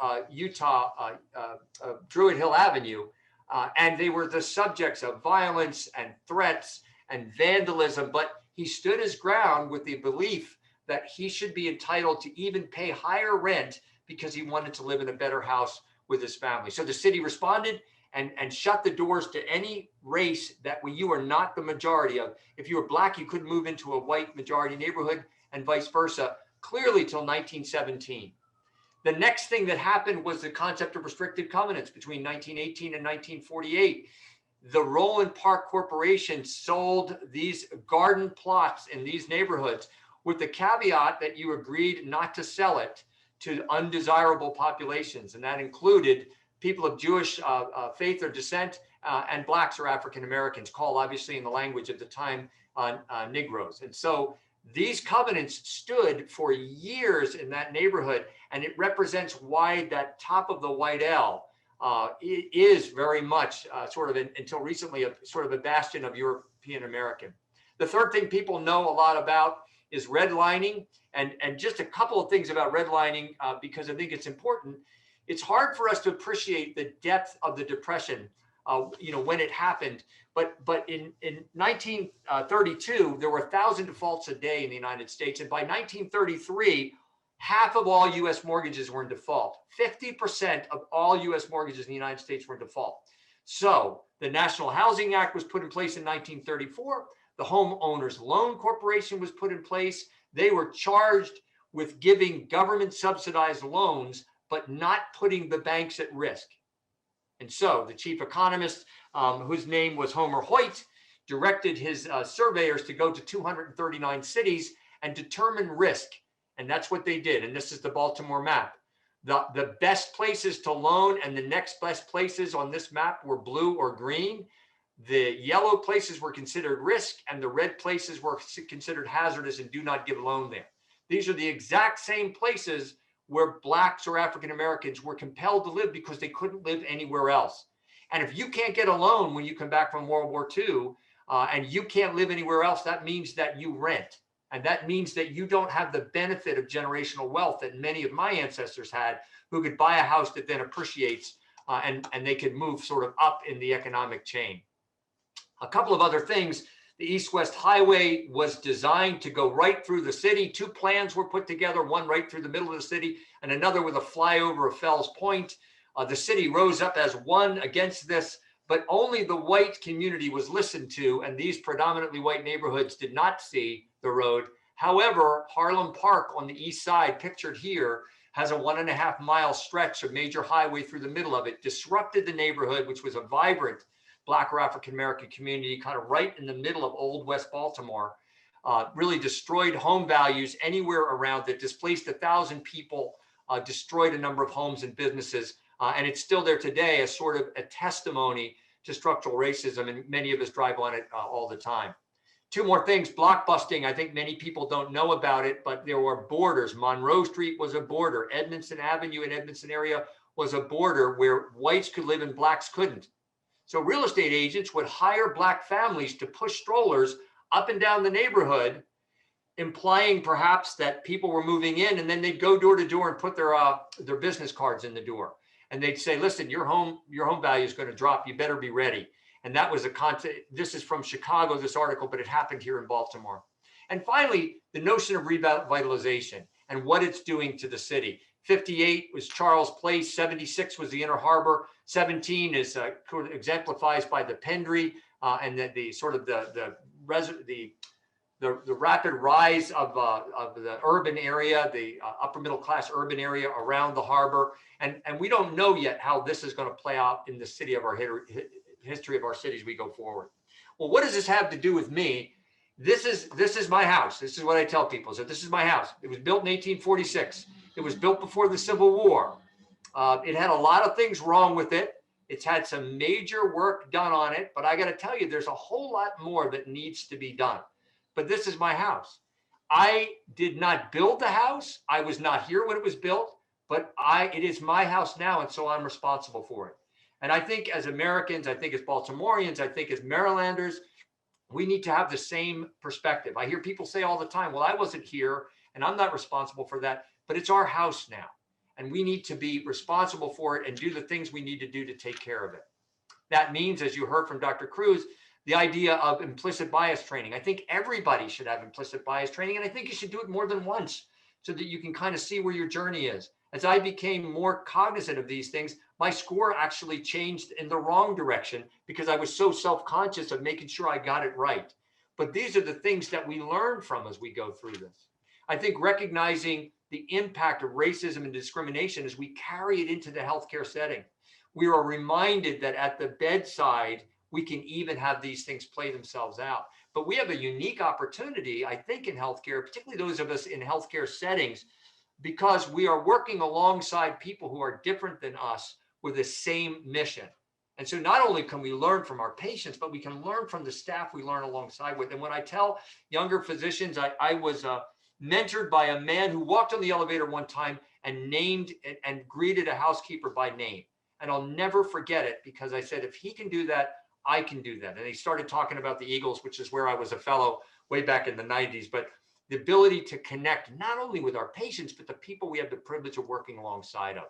Druid Hill Avenue, and they were the subjects of violence and threats and vandalism, but he stood his ground with the belief that he should be entitled to even pay higher rent because he wanted to live in a better house with his family. So the city responded and shut the doors to any race that you were not the majority of. If you were Black, you couldn't move into a white majority neighborhood, and vice versa, clearly till 1917. The next thing that happened was the concept of restricted covenants between 1918 and 1948. The Roland Park Corporation sold these garden plots in these neighborhoods with the caveat that you agreed not to sell it to undesirable populations. And that included people of Jewish faith or descent and Blacks or African Americans, called obviously in the language at the time Negroes. And so these covenants stood for years in that neighborhood, and it represents why that top of the white L is very much until recently, sort of a bastion of European American. The third thing people know a lot about is redlining, and just a couple of things about redlining because I think it's important. It's hard for us to appreciate the depth of the Depression, when it happened. But in 1932, there were 1,000 defaults a day in the United States, and by 1933, half of all U.S. mortgages were in default. 50% of all U.S. mortgages in the United States were in default. So the National Housing Act was put in place in 1934. The Homeowners Loan Corporation was put in place. They were charged with giving government subsidized loans but not putting the banks at risk. And so the chief economist, whose name was Homer Hoyt, directed his surveyors to go to 239 cities and determine risk. And that's what they did. And this is the Baltimore map. The best places to loan and the next best places on this map were blue or green. The yellow places were considered risk, and the red places were considered hazardous and do not give a loan there. These are the exact same places where Blacks or African Americans were compelled to live because they couldn't live anywhere else. And if you can't get a loan when you come back from World War II and you can't live anywhere else, that means that you rent. And that means that you don't have the benefit of generational wealth that many of my ancestors had, who could buy a house that then appreciates and they could move sort of up in the economic chain. A couple of other things. The East-West Highway was designed to go right through the city. Two plans were put together, one right through the middle of the city and another with a flyover of Fells Point. The city rose up as one against this, but only the white community was listened to, and these predominantly white neighborhoods did not see the road. However, Harlem Park on the east side, pictured here, has a 1.5 mile stretch of major highway through the middle of it, disrupted the neighborhood, which was a vibrant Black or African American community, kind of right in the middle of Old West Baltimore, really destroyed home values anywhere around it, displaced 1,000 people, destroyed a number of homes and businesses. And it's still there today as sort of a testimony to structural racism. And many of us drive on it all the time. Two more things, blockbusting. I think many people don't know about it, but there were borders. Monroe Street was a border. Edmondson Avenue in Edmondson area was a border where whites could live and Blacks couldn't. So real estate agents would hire Black families to push strollers up and down the neighborhood, implying perhaps that people were moving in, and then they'd go door to door and put their business cards in the door. And they'd say, listen, your home value is going to drop. You better be ready. And that was a concept. This is from Chicago, this article, but it happened here in Baltimore. And finally, the notion of revitalization and what it's doing to the city. 58 was Charles Place, 76 was the Inner Harbor, 17 is exemplifies by the Pendry and the sort of the rapid rise of the urban area, the upper middle class urban area around the harbor. And we don't know yet how this is going to play out in the city of our history of our cities we go forward. Well, what does this have to do with me? This is my house. This is what I tell people. So this is my house. It was built in 1846. It was built before the Civil War. It had a lot of things wrong with it. It's had some major work done on it, but I got to tell you, there's a whole lot more that needs to be done. But this is my house. I did not build the house. I was not here when it was built, but it is my house now, and so I'm responsible for it. And I think as Americans, I think as Baltimoreans, I think as Marylanders, we need to have the same perspective. I hear people say all the time, well, I wasn't here and I'm not responsible for that, but it's our house now. And we need to be responsible for it and do the things we need to do to take care of it. That means, as you heard from Dr. Cruz, the idea of implicit bias training. I think everybody should have implicit bias training, and I think you should do it more than once so that you can kind of see where your journey is. As I became more cognizant of these things, my score actually changed in the wrong direction because I was so self-conscious of making sure I got it right. But these are the things that we learn from as we go through this. I think recognizing the impact of racism and discrimination as we carry it into the healthcare setting. We are reminded that at the bedside, we can even have these things play themselves out. But we have a unique opportunity, I think, in healthcare, particularly those of us in healthcare settings, because we are working alongside people who are different than us with the same mission. And so not only can we learn from our patients, but we can learn from the staff we learn alongside with. And when I tell younger physicians, I was mentored by a man who walked on the elevator one time and named and greeted a housekeeper by name. And I'll never forget it because I said, if he can do that, I can do that. And he started talking about the Eagles, which is where I was a fellow way back in the 90s. But the ability to connect not only with our patients, but the people we have the privilege of working alongside of.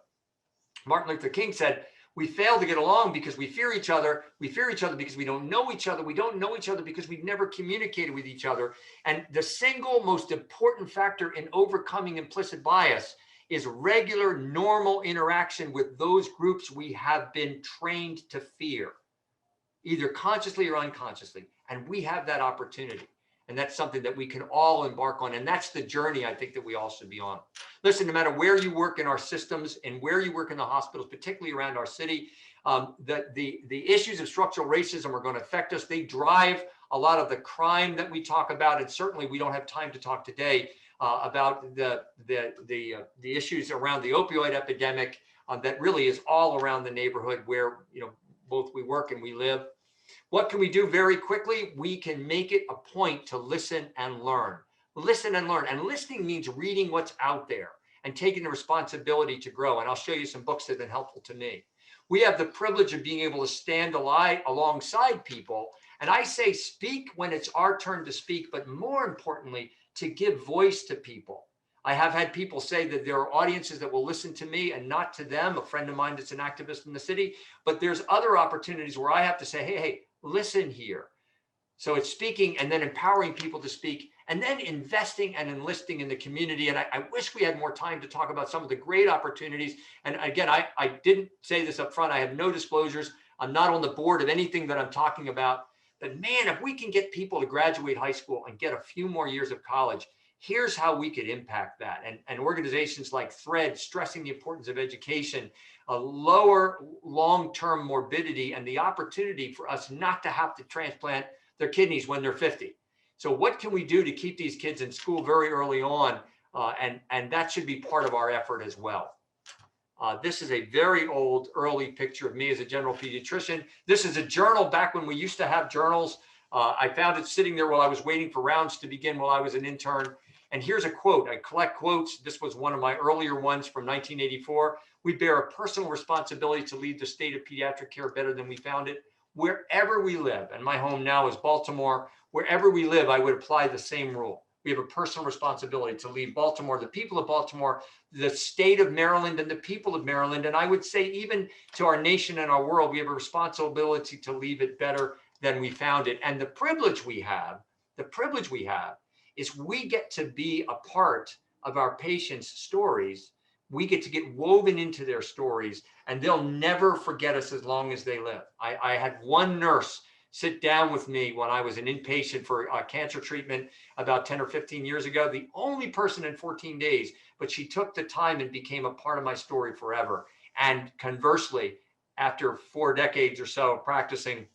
Martin Luther King said, we fail to get along because we fear each other. We fear each other because we don't know each other. We don't know each other because we've never communicated with each other. And the single most important factor in overcoming implicit bias is regular, normal interaction with those groups we have been trained to fear, either consciously or unconsciously. And we have that opportunity. And that's something that we can all embark on. And that's the journey I think that we all should be on. Listen, no matter where you work in our systems and where you work in the hospitals, particularly around our city, the issues of structural racism are going to affect us. They drive a lot of the crime that we talk about. And certainly we don't have time to talk today about the issues around the opioid epidemic that really is all around the neighborhood where, you know, both we work and we live. What can we do very quickly? We can make it a point to listen and learn. Listen and learn. And listening means reading what's out there and taking the responsibility to grow. And I'll show you some books that have been helpful to me. We have the privilege of being able to stand alongside people. And I say speak when it's our turn to speak, but more importantly, to give voice to people. I have had people say that there are audiences that will listen to me and not to them. A friend of mine that's an activist in the city, but there's other opportunities where I have to say, hey, listen here. So it's speaking and then empowering people to speak and then investing and enlisting in the community. And I wish we had more time to talk about some of the great opportunities. And again, I didn't say this up front. I have no disclosures. I'm not on the board of anything that I'm talking about. But man, if we can get people to graduate high school and get a few more years of college, here's how we could impact that. And organizations like Thread stressing the importance of education, a lower long-term morbidity, and the opportunity for us not to have to transplant their kidneys when they're 50. So what can we do to keep these kids in school very early on? And that should be part of our effort as well. This is a very old, early picture of me as a general pediatrician. This is a journal back when we used to have journals. I found it sitting there while I was waiting for rounds to begin while I was an intern. And here's a quote. I collect quotes. This was one of my earlier ones from 1984. We bear a personal responsibility to leave the state of pediatric care better than we found it. Wherever we live, and my home now is Baltimore, wherever we live, I would apply the same rule. We have a personal responsibility to leave Baltimore, the people of Baltimore, the state of Maryland, and the people of Maryland. And I would say even to our nation and our world, we have a responsibility to leave it better than we found it. And the privilege we have is we get to be a part of our patients' stories. We get to get woven into their stories, and they'll never forget us as long as they live. I had one nurse sit down with me when I was an inpatient for cancer treatment about 10 or 15 years ago, the only person in 14 days, but she took the time and became a part of my story forever. And conversely, after 4 decades or so of practicing,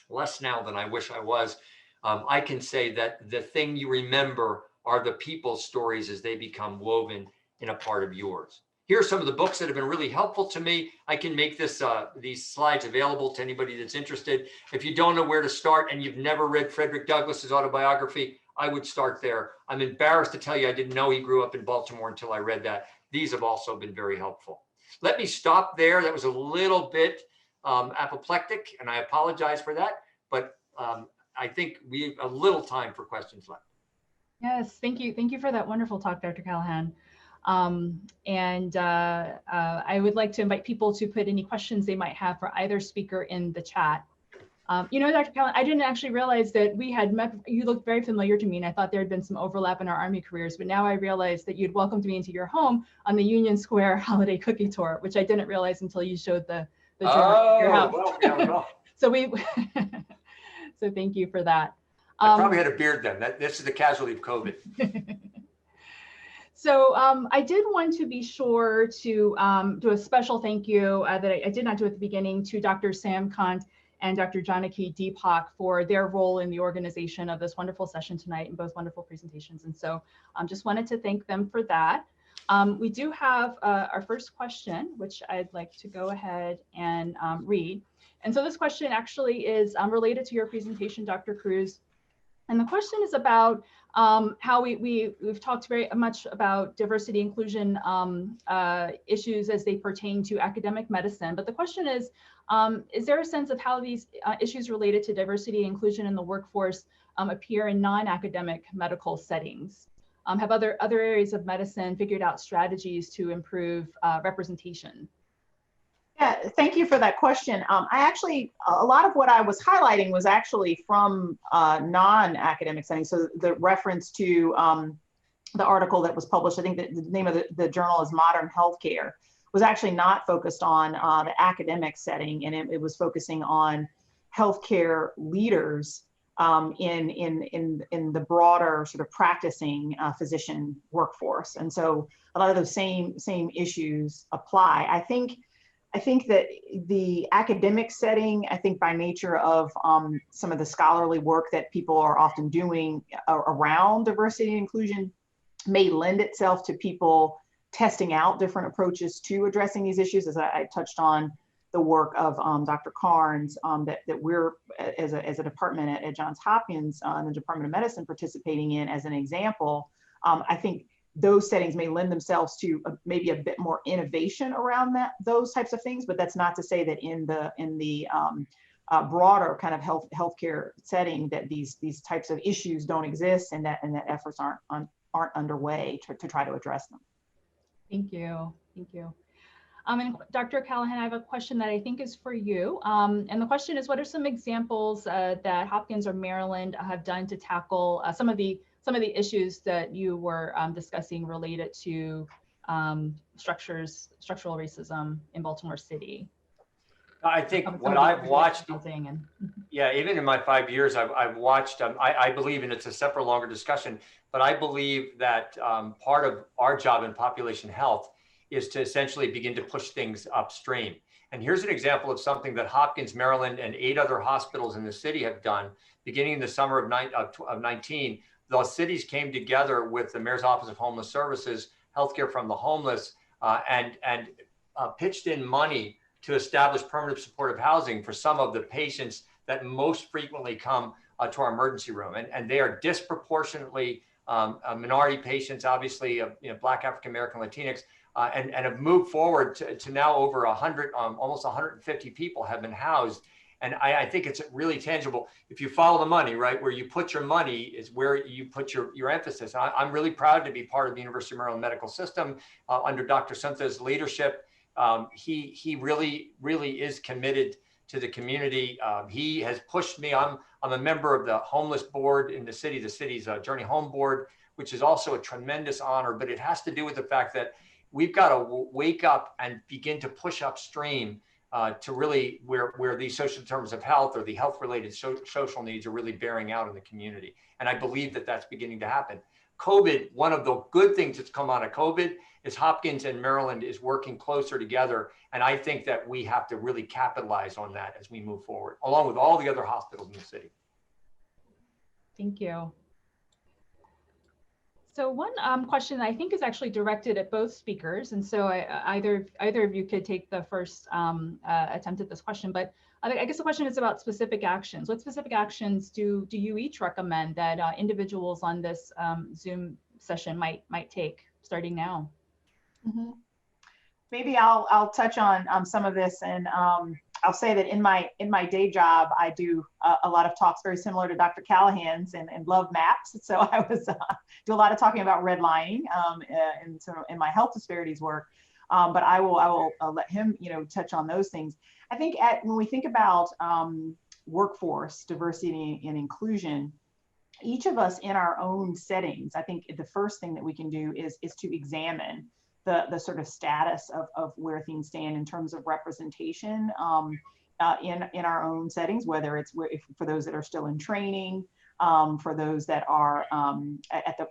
less now than I wish I was, I can say that the thing you remember are the people's stories as they become woven in a part of yours. Here are some of the books that have been really helpful to me. I can make these slides available to anybody that's interested. If you don't know where to start and you've never read Frederick Douglass's autobiography, I would start there. I'm embarrassed to tell you I didn't know he grew up in Baltimore until I read that. These have also been very helpful. Let me stop there. That was a little bit apoplectic, and I apologize for that. But I think we have a little time for questions left. Yes, thank you. Thank you for that wonderful talk, Dr. Callahan. I would like to invite people to put any questions they might have for either speaker in the chat. You know, Dr. Callahan, I didn't actually realize that we had met. You looked very familiar to me, and I thought there had been some overlap in our Army careers, but now I realize that you'd welcomed me into your home on the Union Square holiday cookie tour, which I didn't realize until you showed the journal of your house. Well, yeah, well. So so thank you for that. I probably had a beard then. This is the casualty of COVID. So I did want to be sure to do a special thank you that I did not do at the beginning to Dr. Sam Kant and Dr. Janaki Deepak for their role in the organization of this wonderful session tonight and both wonderful presentations. And so just wanted to thank them for that. We do have our first question, which I'd like to go ahead and read. And so this question actually is related to your presentation, Dr. Cruz. And the question is about how we've talked very much about diversity inclusion issues as they pertain to academic medicine. But the question is there a sense of how these issues related to diversity and inclusion in the workforce appear in non-academic medical settings? Have other areas of medicine figured out strategies to improve representation? Yeah, thank you for that question. A lot of what I was highlighting was actually from non-academic settings. So the reference to the article that was published, I think that the name of the journal is Modern Healthcare, was actually not focused on the academic setting, and it was focusing on healthcare leaders in the broader sort of practicing physician workforce. And so a lot of those same issues apply. I think that the academic setting, I think by nature of some of the scholarly work that people are often doing around diversity and inclusion, may lend itself to people testing out different approaches to addressing these issues, as I touched on the work of Dr. Carnes that we're, as a department at Johns Hopkins in the Department of Medicine, participating in as an example. I think those settings may lend themselves to maybe a bit more innovation around those types of things, but that's not to say that in the broader kind of healthcare setting that these types of issues don't exist, and that efforts aren't underway to try to address them. Thank you. And Dr. Callahan, I have a question that I think is for you. And the question is, what are some examples that Hopkins or Maryland have done to tackle some of the issues that you were discussing related to structural racism in Baltimore City? I think what I've watched, yeah, even in my 5 years, I've watched, I believe, and it's a separate longer discussion, but I believe that part of our job in population health is to essentially begin to push things upstream. And here's an example of something that Hopkins, Maryland, and 8 other hospitals in the city have done. Beginning in the summer of 19, the cities came together with the Mayor's Office of Homeless Services, Healthcare from the Homeless, and pitched in money to establish permanent supportive housing for some of the patients that most frequently come to our emergency room. And they are disproportionately minority patients, obviously, Black, African American, Latinx, and have moved forward to now over 100, almost 150 people have been housed. And I think it's really tangible. If you follow the money, right, where you put your money is where you put your emphasis. I'm really proud to be part of the University of Maryland medical system under Dr. Suntha's leadership. He really is committed to the community. He has pushed me. I'm a member of the homeless board in the city's Journey Home Board, which is also a tremendous honor, but it has to do with the fact that we've got to wake up and begin to push upstream to really where these social terms of health or the health-related social needs are really bearing out in the community. And I believe that that's beginning to happen. COVID, one of the good things that's come out of COVID is Hopkins and Maryland is working closer together. And I think that we have to really capitalize on that as we move forward, along with all the other hospitals in the city. Thank you. So one question I think is actually directed at both speakers. And so either of you could take the first attempt at this question, but I guess the question is about specific actions. What specific actions do you each recommend that individuals on this Zoom session might take starting now? Mm-hmm. Maybe I'll touch on some of this, and I'll say that in my day job, I do a lot of talks very similar to Dr. Callahan's and love maps. So I do a lot of talking about redlining in my health disparities work. But I will let him touch on those things. I think when we think about workforce diversity and inclusion, each of us in our own settings, I think the first thing that we can do is to examine the sort of status of where things stand in terms of representation in our own settings, whether it's for those that are still in training, for those that are at the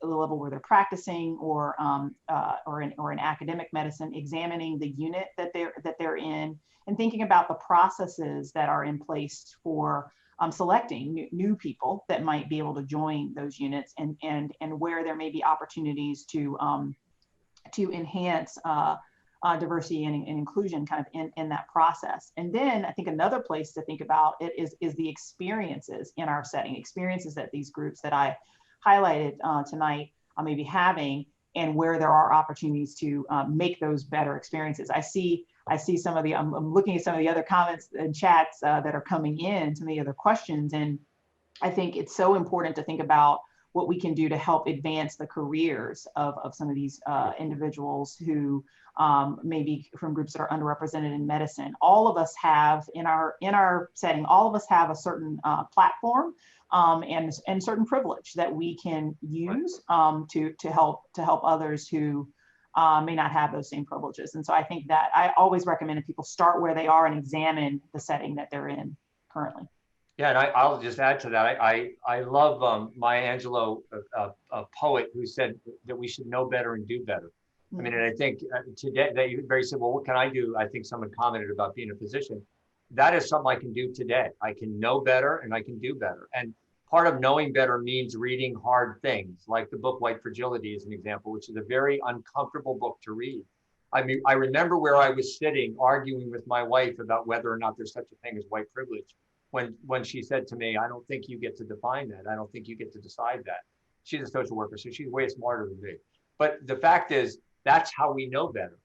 level where they're practicing, or in academic medicine, examining the unit that they're in, and thinking about the processes that are in place for selecting new people that might be able to join those units, and where there may be opportunities to enhance diversity and inclusion kind of in that process. And then I think another place to think about it is the experiences in our setting, experiences that these groups that I highlighted tonight may be having, and where there are opportunities to make those better experiences. I see some of the, I'm looking at some of the other comments and chats that are coming in, some of the other questions, and I think it's so important to think about what we can do to help advance the careers of some of these individuals who may be from groups that are underrepresented in medicine. All of us have in our setting, all of us have a certain platform and certain privilege that we can use to help others who may not have those same privileges. And so I think that I always recommend that people start where they are and examine the setting that they're in currently. Yeah, and I'll just add to that. I love Maya Angelou, a poet, who said that we should know better and do better. I mean, and I think today they very said, well, what can I do? I think someone commented about being a physician. That is something I can do today. I can know better and I can do better. And part of knowing better means reading hard things, like the book White Fragility is an example, which is a very uncomfortable book to read. I mean, I remember where I was sitting arguing with my wife about whether or not there's such a thing as white privilege. When she said to me, I don't think you get to define that. I don't think you get to decide that. She's a social worker, so she's way smarter than me. But the fact is, that's how we know better.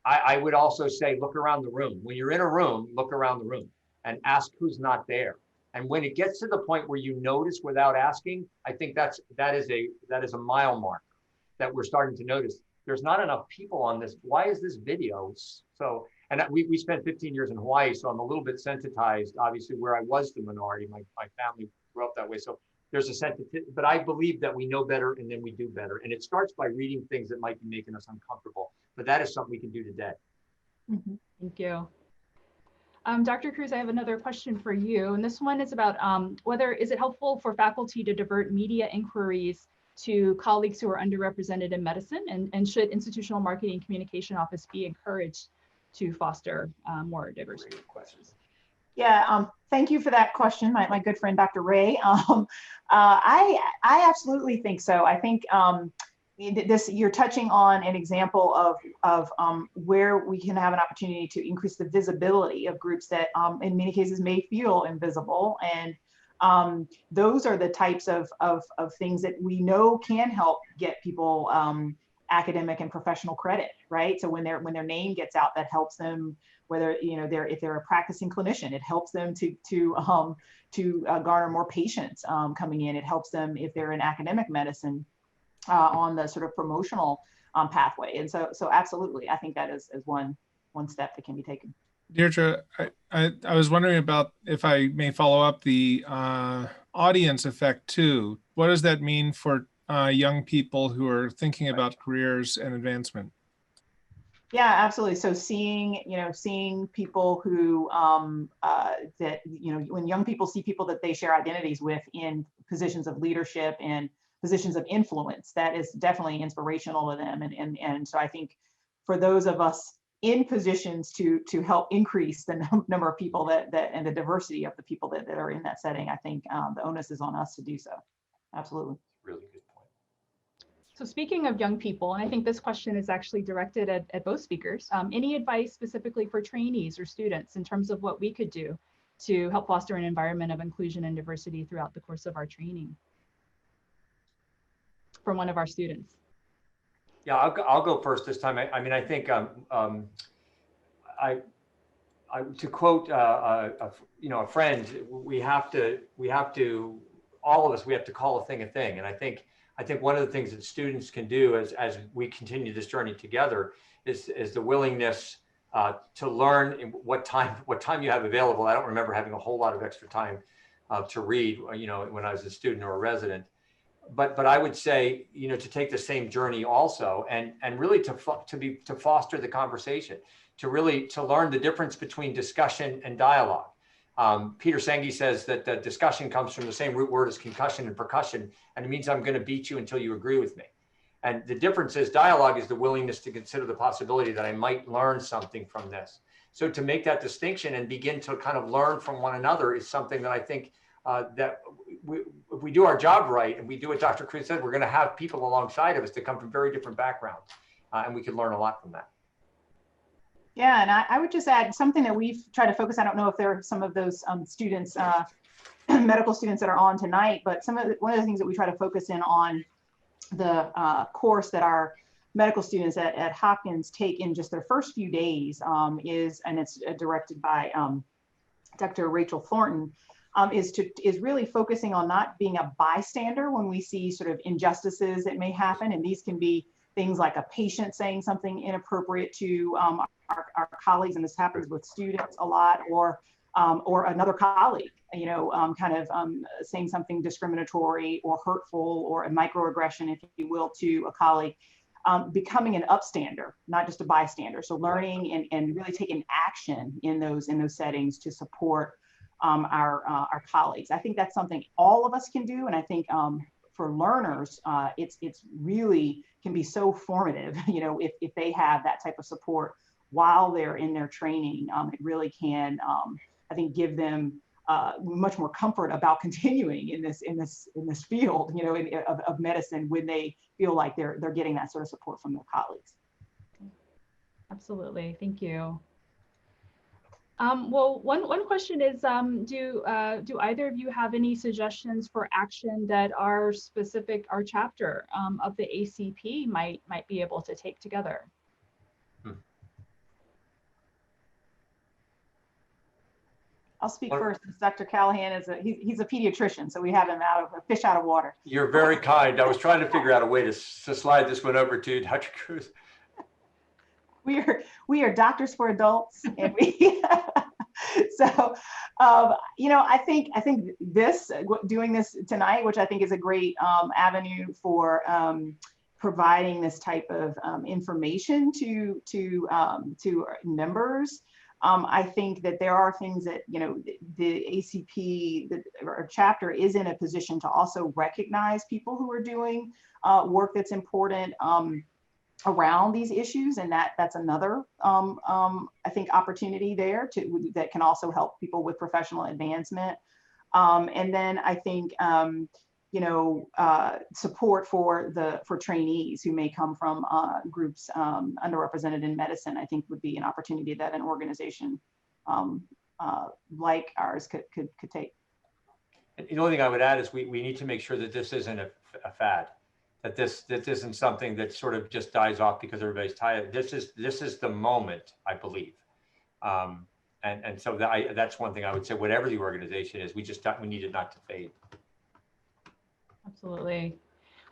I would also say, look around the room. When you're in a room, look around the room and ask who's not there. And when it gets to the point where you notice without asking, I think that is a mile marker that we're starting to notice. There's not enough people on this. Why is this video so? And we spent 15 years in Hawaii, so I'm a little bit sensitized, obviously, where I was the minority. My family grew up that way. So there's a sensitivity, but I believe that we know better and then we do better. And it starts by reading things that might be making us uncomfortable. But that is something we can do today. Mm-hmm. Thank you. Dr. Cruz, I have another question for you. And this one is about is it helpful for faculty to divert media inquiries to colleagues who are underrepresented in medicine? And should institutional marketing communication office be encouraged to foster more diversity? Yeah, thank you for that question, my good friend, Dr. Ray. I absolutely think so. I think you're touching on an example of where we can have an opportunity to increase the visibility of groups that in many cases may feel invisible. And those are the types of things that we know can help get people academic and professional credit, right? So when their name gets out, that helps them, whether if they're a practicing clinician, it helps them to garner more patients coming in. It helps them if they're in academic medicine on the sort of promotional pathway. And so absolutely, I think that is one step that can be taken. Deidra, I was wondering about, if I may follow up, the audience effect too. What does that mean for young people who are thinking about careers and advancement? Yeah, absolutely. So seeing people who that when young people see people that they share identities with in positions of leadership and positions of influence, that is definitely inspirational to them. And so I think for those of us in positions to help increase the number of people that and the diversity of the people that are in that setting, I think the onus is on us to do so. Absolutely. Really good point. So speaking of young people, and I think this question is actually directed at both speakers, any advice specifically for trainees or students in terms of what we could do to help foster an environment of inclusion and diversity throughout the course of our training? From one of our students. Yeah, I'll go first this time. I mean, I think to quote a friend, we have to all of us, we have to call a thing, and I think one of the things that students can do as we continue this journey together is the willingness to learn in what time you have available. I don't remember having a whole lot of extra time to read, when I was a student or a resident. But I would say, to take the same journey also, and really to foster the conversation, to learn the difference between discussion and dialogue. Peter Senge says that the discussion comes from the same root word as concussion and percussion, and it means I'm going to beat you until you agree with me. And the difference is dialogue is the willingness to consider the possibility that I might learn something from this. So to make that distinction and begin to kind of learn from one another is something that I think that if we do our job right and we do what Dr. Cruz said, we're going to have people alongside of us that come from very different backgrounds, and we can learn a lot from that. Yeah, and I would just add something that we've tried to focus. I don't know if there are some of those students, medical students that are on tonight, but one of the things that we try to focus in on the course that our medical students at Hopkins take in just their first few days is, and it's directed by Dr. Rachel Thornton, is really focusing on not being a bystander when we see sort of injustices that may happen. And these can be things like a patient saying something inappropriate to our colleagues, and this happens with students a lot, or another colleague, saying something discriminatory or hurtful or a microaggression, if you will, to a colleague, becoming an upstander, not just a bystander. So learning and really taking action in those settings to support our colleagues. I think that's something all of us can do. And I think for learners, it's really can be so formative, if they have that type of support while they're in their training. It really can, I think, give them much more comfort about continuing in this field, of medicine, when they feel like they're getting that sort of support from their colleagues. Absolutely, thank you. Well, one question is, do either of you have any suggestions for action that our chapter of the ACP might be able to take together? I'll speak first. Dr. Callahan he's a pediatrician, so we have him fish out of water. You're very kind. I was trying to figure out a way to slide this one over to Dr. Cruz. We are doctors for adults, and we so I think doing this tonight, which I think is a great avenue for providing this type of information to members. I think that there are things that the ACP, our chapter, is in a position to also recognize people who are doing work that's important around these issues, and that's another I think opportunity there that can also help people with professional advancement. And then I think support for trainees who may come from groups underrepresented in medicine, I think would be an opportunity that an organization like ours could take. And the only thing I would add is we need to make sure that this isn't a fad. That this isn't something that sort of just dies off because everybody's tired. This is the moment, I believe, and so that's one thing I would say. Whatever the organization is, we need it not to fade. Absolutely.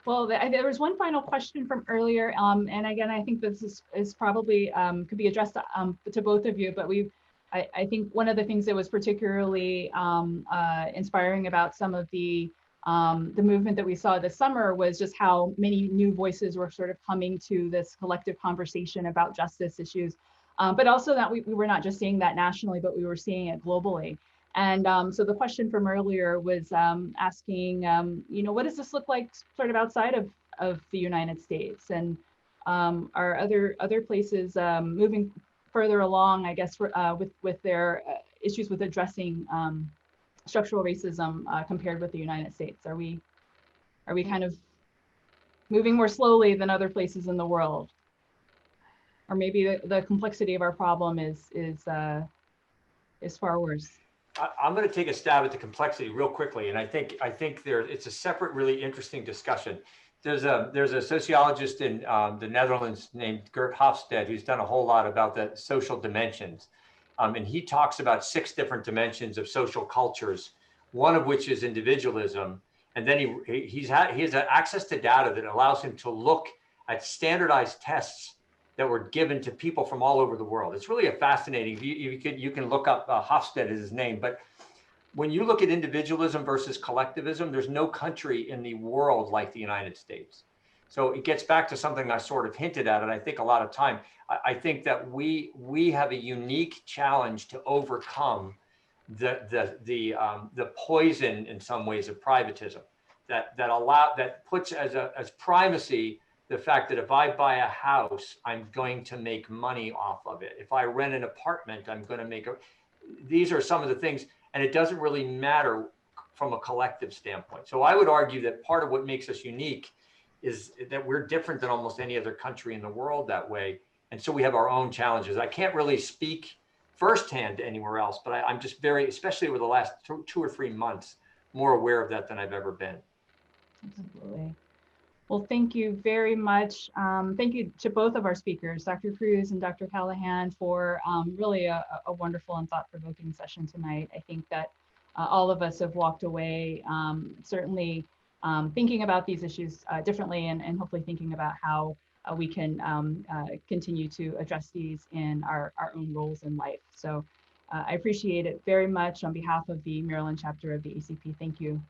Well, there was one final question from earlier, and again, I think this is probably could be addressed to both of you. But I think one of the things that was particularly inspiring about some of the movement that we saw this summer was just how many new voices were sort of coming to this collective conversation about justice issues, but also that we were not just seeing that nationally, but we were seeing it globally. And so the question from earlier was asking, what does this look like sort of outside of the United States? And are other places moving further along, I guess, with their issues with addressing structural racism compared with the United States? Are we kind of moving more slowly than other places in the world? Or maybe the complexity of our problem is far worse? I'm going to take a stab at the complexity real quickly, and I think it's a separate, really interesting discussion. There's a sociologist in the Netherlands named Geert Hofstede who's done a whole lot about the social dimensions, and he talks about 6 different dimensions of social cultures, one of which is individualism, and then he has access to data that allows him to look at standardized tests that were given to people from all over the world. It's really a fascinating, you can look up Hofstede is his name, but when you look at individualism versus collectivism, there's no country in the world like the United States. So it gets back to something I sort of hinted at, and I think a lot of time, I think that we have a unique challenge to overcome the poison in some ways of privatism that puts as primacy the fact that if I buy a house, I'm going to make money off of it. If I rent an apartment, I'm going to make these are some of the things, and it doesn't really matter from a collective standpoint. So I would argue that part of what makes us unique is that we're different than almost any other country in the world that way. And so we have our own challenges. I can't really speak firsthand to anywhere else, but I'm just especially over the last 2 or 3 months, more aware of that than I've ever been. Absolutely. Well, thank you very much. Thank you to both of our speakers, Dr. Cruz and Dr. Callahan, for really a wonderful and thought-provoking session tonight. I think that all of us have walked away certainly thinking about these issues differently, and hopefully thinking about how we can continue to address these in our own roles in life. So I appreciate it very much on behalf of the Maryland chapter of the ACP. Thank you.